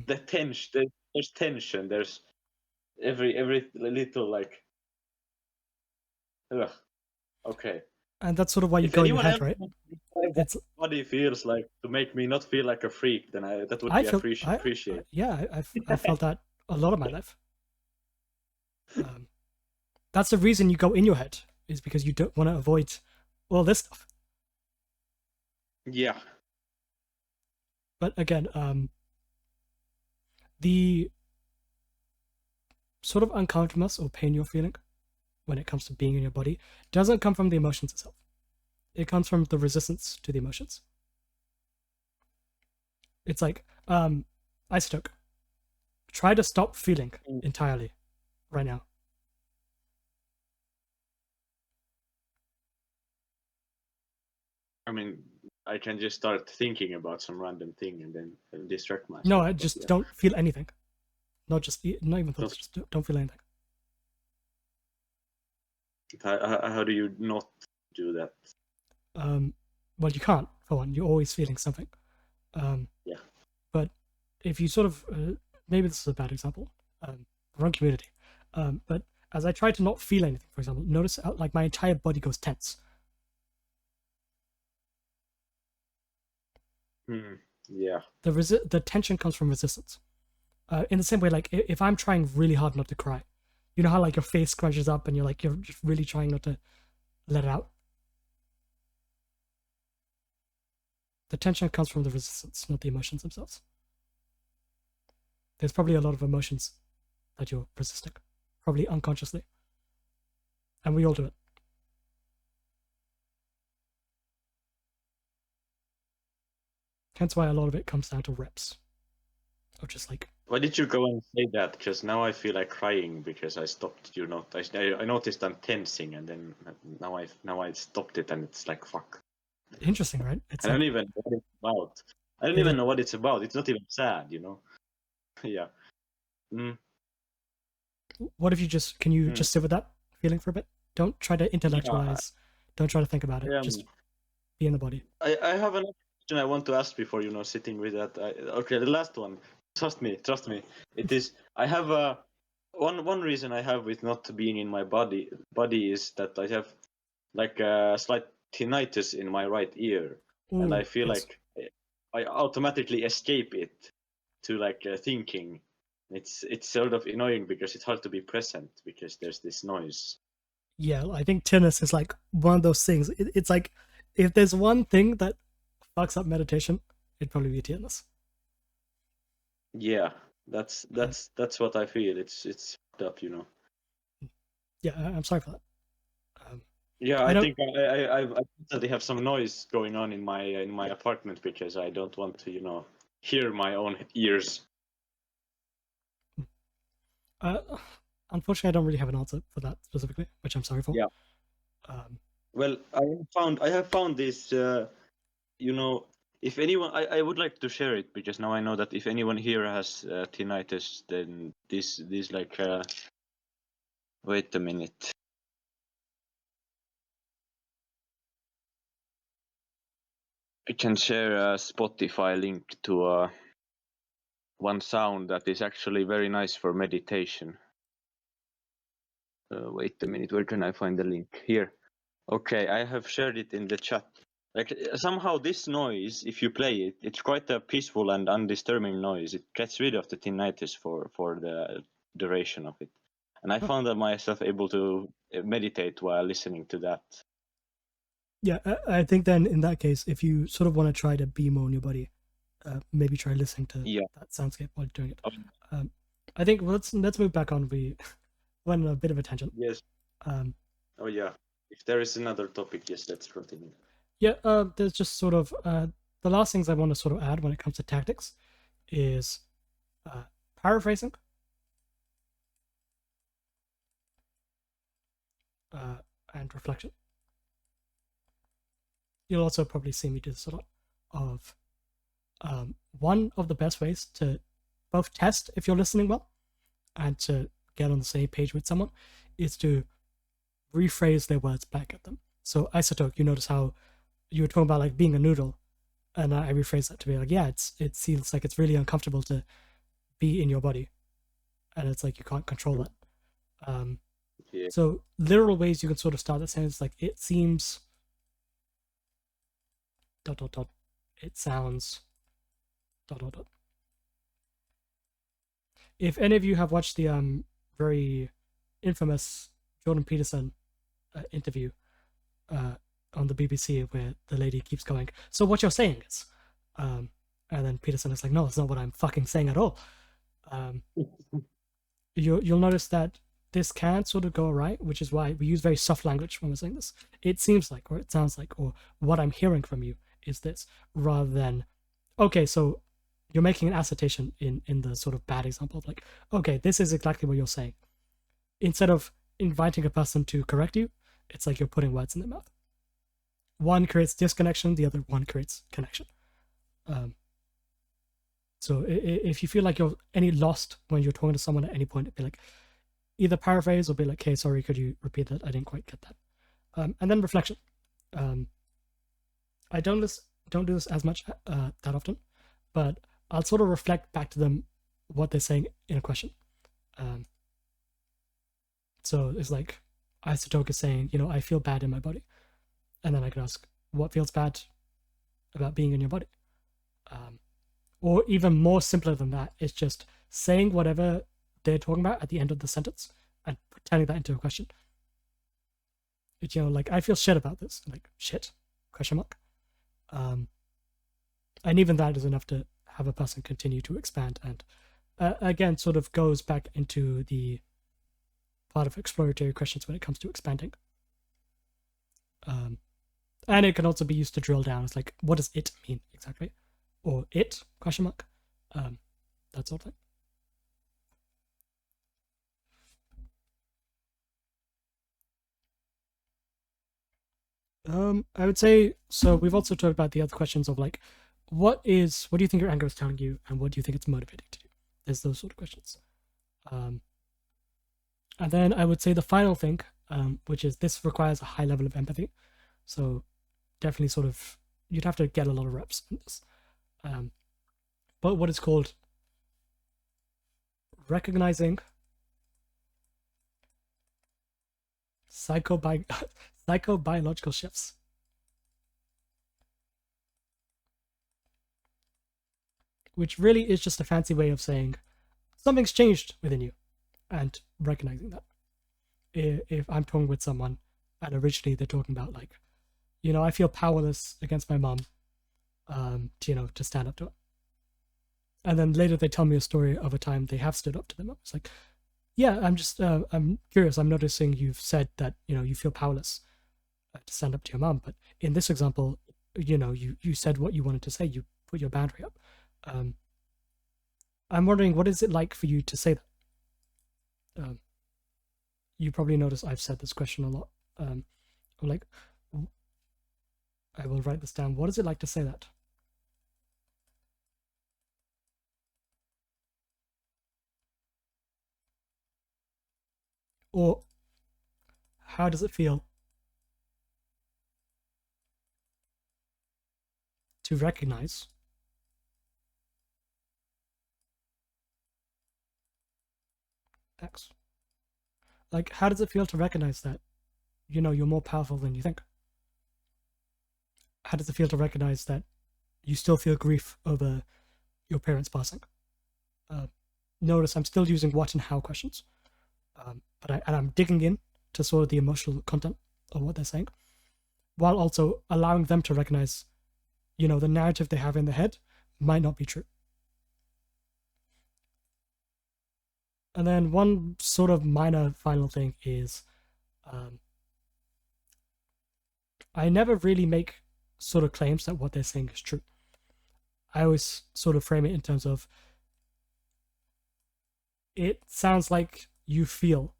the tension. There's tension. There's every little like. Ugh. Okay. And that's sort of why you If go in your anyone head, else right? can describe what body feels like to make me not feel like a freak, then that would be appreciated. Yeah, I've felt that a lot of my life. That's the reason you go in your head, is because you don't want to avoid all this stuff. Yeah. But again, the sort of uncomfortableness or pain you're feeling when it comes to being in your body doesn't come from the emotions itself. It comes from the resistance to the emotions. It's like, Isotoke, try to stop feeling entirely right now. I mean, I can just start thinking about some random thing and then distract myself. No, I just don't feel anything. Not even thoughts, just don't feel anything. How do you not do that? Well, you can't, for one. You're always feeling something. Yeah. But if you sort of, maybe this is a bad example, wrong community. But as I try to not feel anything, for example, notice how, like my entire body goes tense. Yeah. The tension comes from resistance. In the same way, like if I'm trying really hard not to cry, you know how like your face scrunches up and you're just really trying not to let it out. The tension comes from the resistance, not the emotions themselves. There's probably a lot of emotions that you're resisting, probably unconsciously. And we all do it. Hence why a lot of it comes down to reps. Of just like... Why did you go and say that? Because now I feel like crying because I stopped. I noticed I'm tensing, and then now I stopped it, and it's like fuck. Interesting, right? It's I don't like, even know what it's about. I don't even know what it's about. It's not even sad, Yeah. What if you just... Can you just sit with that feeling for a bit? Don't try to intellectualize. Don't try to think about it. Just be in the body. I have another question I want to ask before, sitting with that. Okay, the last one. Trust me. It is. I have one reason I have with not being in my body is that I have like a slight tinnitus in my right ear, and I feel like I automatically escape it to like thinking. It's sort of annoying because it's hard to be present because there's this noise. Yeah, I think tinnitus is like one of those things. It's like if there's one thing that fucks up meditation, it'd probably be tinnitus. Yeah, that's what I feel. It's fucked up, Yeah, I'm sorry for that. Yeah, I think I definitely have some noise going on in my apartment because I don't want to, hear my own ears. Unfortunately, I don't really have an answer for that specifically, which I'm sorry for. Yeah. Well, I have found this. If anyone, I would like to share it because now I know that if anyone here has tinnitus, then this like. Wait a minute. I can share a Spotify link to one sound that is actually very nice for meditation. Wait a minute, where can I find the link? Here. Okay, I have shared it in the chat. Like somehow this noise, if you play it, it's quite a peaceful and undisturbing noise. It gets rid of the tinnitus for the duration of it. And I found myself able to meditate while listening to that. Yeah, I think then in that case, if you sort of want to try to be more in your body, maybe try listening to that soundscape while doing it. I think let's move back on. We went on a bit of a tangent. Yes. Oh yeah. If there is another topic, yes, let's continue. Yeah, there's just sort of the last things I want to sort of add when it comes to tactics is paraphrasing, and reflection. You'll also probably see me do this a lot of one of the best ways to both test if you're listening well and to get on the same page with someone is to rephrase their words back at them. So Isotope, you notice how you were talking about like being a noodle, and I rephrase that to be like, yeah, it feels like it's really uncomfortable to be in your body, and it's like you can't control it. Yeah. So literal ways you can sort of start that sentence like it seems ... It sounds ... If any of you have watched the very infamous Jordan Peterson interview on the BBC where the lady keeps going, so what you're saying is, and then Peterson is like, no, that's not what I'm fucking saying at all. You'll notice that this can sort of go right, which is why we use very soft language when we're saying this. It seems like, or it sounds like, or what I'm hearing from you is this, rather than, okay, so you're making an assertion in the sort of bad example of like, okay, this is exactly what you're saying. Instead of inviting a person to correct you, it's like you're putting words in their mouth. One creates disconnection, the other one creates connection. So if you feel like you're any lost when you're talking to someone at any point, it'd be like, either paraphrase or be like, "Hey, sorry, could you repeat that? I didn't quite get that." And then reflection. I don't do this as much that often, but I'll sort of reflect back to them what they're saying in a question. So it's like Isotoke is saying, I feel bad in my body, and then I can ask, what feels bad about being in your body? Or even more simpler than that, it's just saying whatever they're talking about at the end of the sentence and turning that into a question. It's, like, I feel shit about this. Like, shit? Question mark. And even that is enough to have a person continue to expand, and again, sort of goes back into the part of exploratory questions when it comes to expanding. And it can also be used to drill down. It's like, what does it mean exactly? Or it, question mark. That sort of thing. I would say, so we've also talked about the other questions of like, what do you think your anger is telling you, and what do you think it's motivating to do? There's those sort of questions. And then I would say the final thing, which is this requires a high level of empathy. So definitely sort of, you'd have to get a lot of reps in this. But what is called recognizing psychobiological shifts. Which really is just a fancy way of saying something's changed within you, and recognizing that. If I'm talking with someone and originally they're talking about like, I feel powerless against my mom, to stand up to it. And then later they tell me a story of a time they have stood up to them. It's like, yeah, I'm curious. I'm noticing you've said that, you feel powerless to stand up to your mom. But in this example, you said what you wanted to say. You put your boundary up. I'm wondering, what is it like for you to say that? You probably notice I've said this question a lot. I'm like, I will write this down. What is it like to say that? Or how does it feel to recognize X? Like, how does it feel to recognize that, you're more powerful than you think? How does it feel to recognize that you still feel grief over your parents passing? Notice I'm still using what and how questions. But I'm digging in to sort of the emotional content of what they're saying, while also allowing them to recognize, the narrative they have in their head might not be true. And then one sort of minor final thing is, I never really make sort of claims that what they're saying is true. I always sort of frame it in terms of, it sounds like you feel.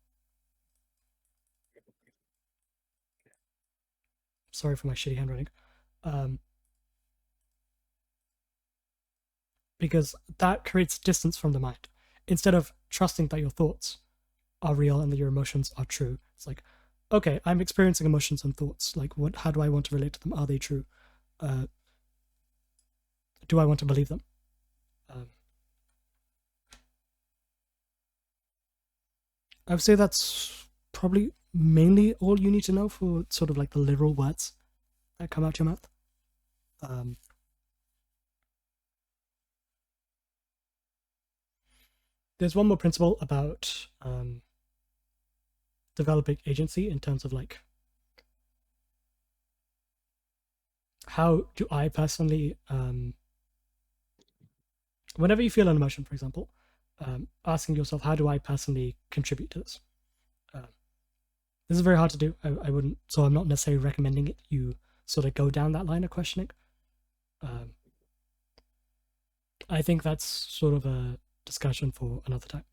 Sorry for my shitty handwriting. Because that creates distance from the mind. Instead of trusting that your thoughts are real and that your emotions are true, it's like, okay, I'm experiencing emotions and thoughts. Like, how do I want to relate to them? Are they true? Do I want to believe them? I would say that's probably mainly all you need to know for sort of like the literal words that come out your mouth. There's one more principle about developing agency in terms of like, how do I personally, whenever you feel an emotion, for example, asking yourself, how do I personally contribute to this? This is very hard to do. I wouldn't, so I'm not necessarily recommending it. You sort of go down that line of questioning. I think that's sort of a discussion for another time.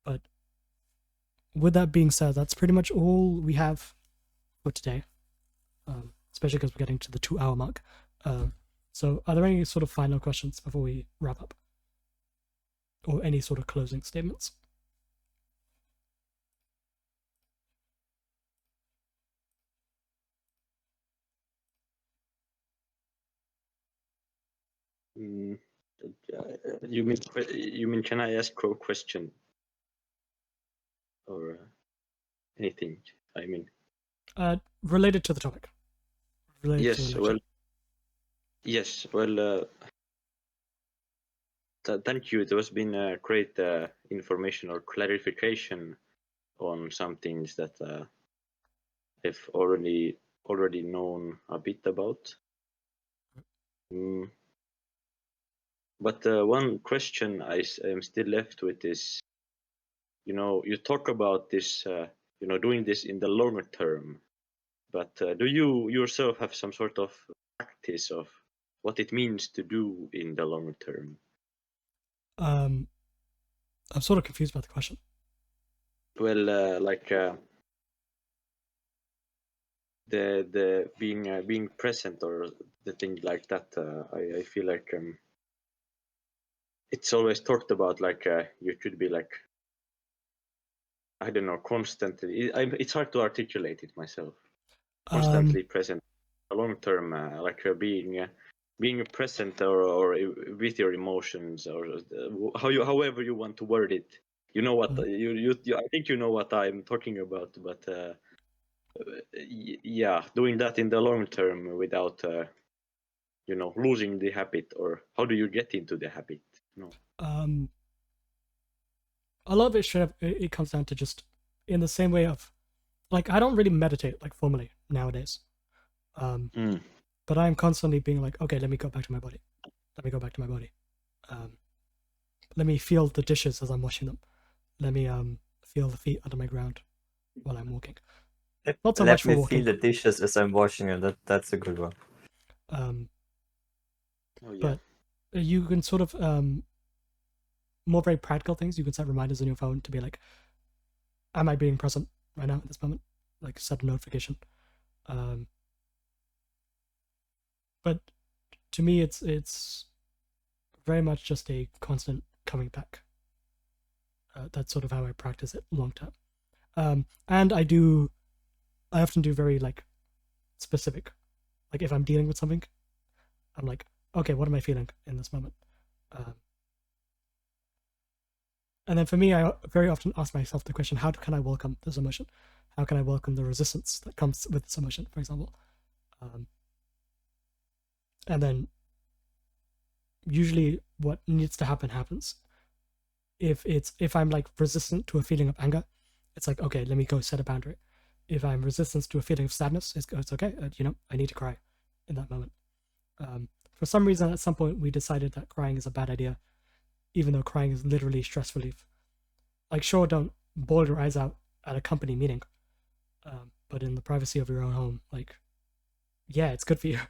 But with that being said, that's pretty much all we have for today, especially because we're getting to the 2-hour mark. So are there any sort of final questions before we wrap up? Or any sort of closing statements? Mm, you mean can I ask a question or anything? I mean, Related to the topic. Related to the yes. lecture. Well, yes. Well, thank you. There has been a great information or clarification on some things that I've already known a bit about. But one question I am still left with is, you talk about this, doing this in the longer term, but do you yourself have some sort of practice of what it means to do in the longer term? I'm sort of confused about the question. Well, the being present or the thing like that. I feel like it's always talked about like you should be like, I don't know, constantly. It's hard to articulate it myself. Constantly present, long term, like being present or with your emotions or however you want to word it. You know what you I think you know what I'm talking about, but yeah, doing that in the long term without losing the habit, or how do you get into the habit? A lot of it comes down to just in the same way of, like, I don't really meditate like formally nowadays. But I'm constantly being like, okay, let me go back to my body. Let me go back to my body. Let me feel the dishes as I'm washing them. Let me feel the feet under my ground while I'm walking. Not so much for Let me walking. feel the dishes as I'm washing them. That's a good one. But you can sort of more very practical things. You can set reminders on your phone to be like, am I being present right now at this moment? Like set a notification. But to me, it's very much just a constant coming back. That's sort of how I practice it long term. And I often do very like specific. Like if I'm dealing with something, I'm like, okay, what am I feeling in this moment? And then for me, I very often ask myself the question, how can I welcome this emotion? How can I welcome the resistance that comes with this emotion, for example? And then usually what needs to happen happens. If I'm like resistant to a feeling of anger, it's like, okay, let me go set a boundary. If I'm resistant to a feeling of sadness, it's okay. I need to cry in that moment. For some reason, at some point, we decided that crying is a bad idea, even though crying is literally stress relief. Like, sure, don't bawl your eyes out at a company meeting, but in the privacy of your own home, like, yeah, it's good for you.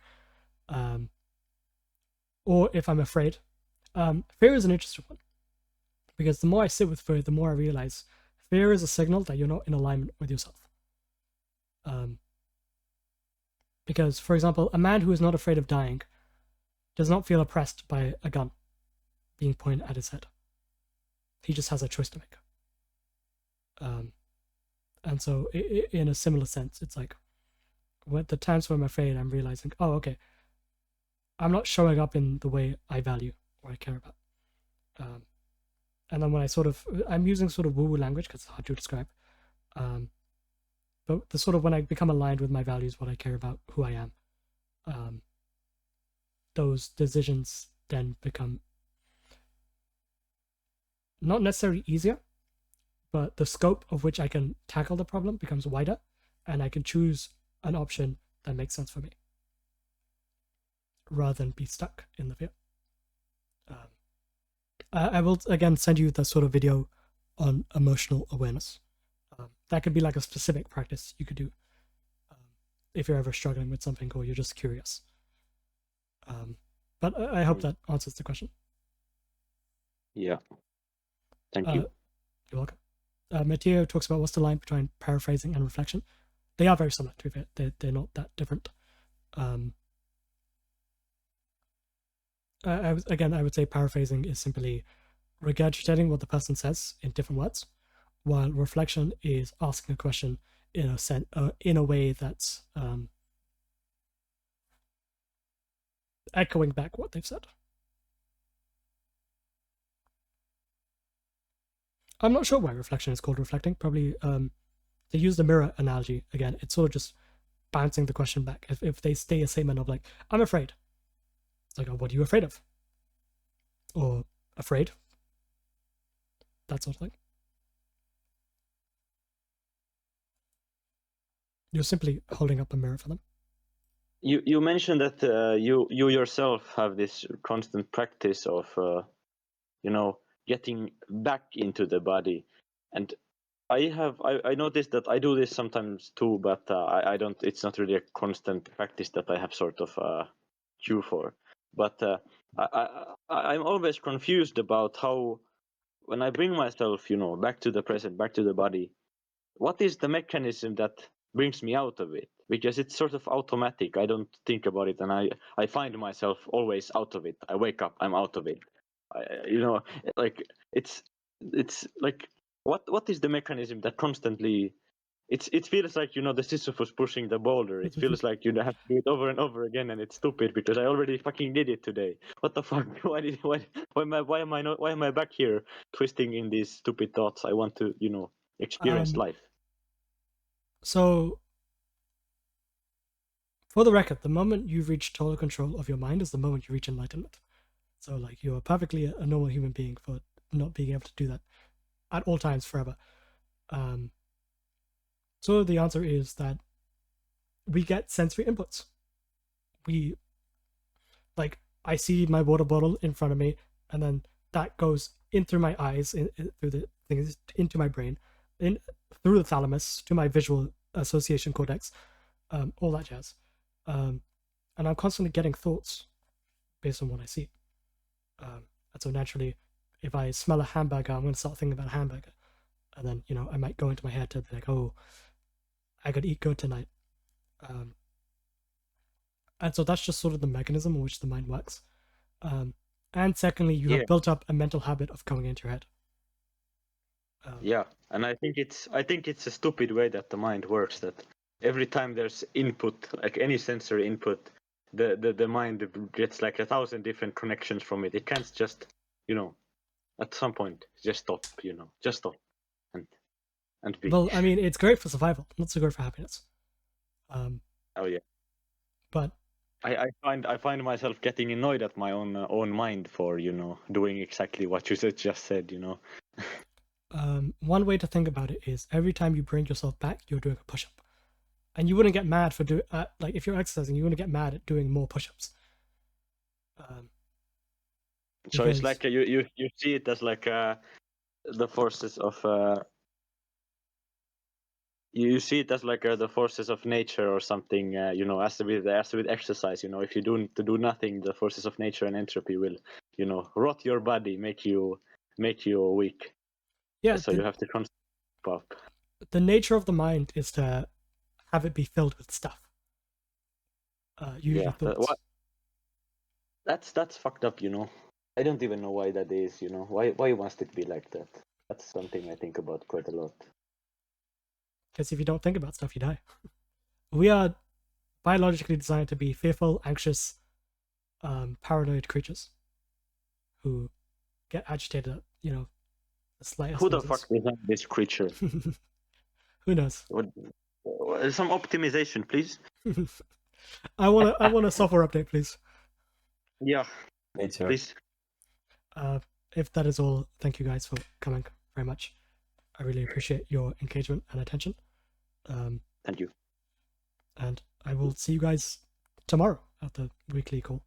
Or if I'm afraid, fear is an interesting one, because the more I sit with fear, the more I realize fear is a signal that you're not in alignment with yourself. Because, for example, a man who is not afraid of dying does not feel oppressed by a gun being pointed at his head. He just has a choice to make. And so, in a similar sense, it's like, at the times when I'm afraid, I'm realizing, oh, okay, I'm not showing up in the way I value or I care about. And then when I'm using sort of woo-woo language because it's hard to describe. But the sort of when I become aligned with my values, what I care about, who I am, those decisions then become not necessarily easier, but the scope of which I can tackle the problem becomes wider, and I can choose an option that makes sense for me, rather than be stuck in the fear. I will again send you the sort of video on emotional awareness. That could be like a specific practice you could do if you're ever struggling with something or you're just curious. But I hope that answers the question. Yeah. Thank you. You're welcome. Matteo talks about what's the line between paraphrasing and reflection. They are very similar, to be fair. They're not that different. I would say paraphrasing is simply regurgitating what the person says in different words, while reflection is asking a question in a way that's echoing back what they've said. I'm not sure why reflection is called reflecting. Probably they use the mirror analogy again. It's sort of just bouncing the question back. If they stay a statement of like, I'm afraid. It's like, oh, what are you afraid of? Or afraid? That sort of thing. You're simply holding up a mirror for them. You mentioned that you yourself have this constant practice of getting back into the body, and I noticed that I do this sometimes too, but I don't. It's not really a constant practice that I have sort of cue for. But I'm always confused about how, when I bring myself, back to the present, back to the body, what is the mechanism that brings me out of it? Because it's sort of automatic. I don't think about it, and I find myself always out of it. I wake up, I'm out of it. Like it's like what is the mechanism that constantly? It feels like the Sisyphus pushing the boulder. It feels like you have to do it over and over again, and it's stupid because I already fucking did it today. What the fuck? Why am I back here twisting in these stupid thoughts? I want to experience life. So, for the record, the moment you reach total control of your mind is the moment you reach enlightenment. So, like, you are perfectly a normal human being for not being able to do that at all times forever. So the answer is that we get sensory inputs. I see my water bottle in front of me, and then that goes in through my eyes, through the things, into my brain, through the thalamus to my visual association cortex, all that jazz. And I'm constantly getting thoughts based on what I see. And so naturally, if I smell a hamburger, I'm going to start thinking about a hamburger. And then, I might go into my head to be like, oh, I could eat good tonight. And so that's just sort of the mechanism in which the mind works. And secondly, you have built up a mental habit of going into your head. Yeah, and I think it's a stupid way that the mind works. That every time there's input, like any sensory input, the mind gets like 1,000 different connections from it. It can't just, at some point just stop. Just stop, and be. Well, I mean, it's great for survival, not so great for happiness. Oh yeah. But I find myself getting annoyed at my own mind for doing exactly what you just said. One way to think about it is every time you bring yourself back, you're doing a push-up, and you wouldn't get mad for doing like if you're exercising, you wouldn't get mad at doing more push-ups. So it's like you see it as like the forces of. You see it as like the forces of nature or something, as with exercise. If you do nothing, the forces of nature and entropy will, rot your body, make you weak. Yeah. So you have to constantly up. The nature of the mind is to have it be filled with stuff. Usually thoughts. That's fucked up. I don't even know why that is. Why must it be like that? That's something I think about quite a lot. Because if you don't think about stuff, you die. We are biologically designed to be fearful, anxious, paranoid creatures who get agitated at, the slightest. Who the fuck designed this creature? Who knows? Some optimization, please. I want a software update, please. Yeah. Me too. Please. If that is all, thank you guys for coming very much. I really appreciate your engagement and attention. Thank you. And I will see you guys tomorrow at the weekly call.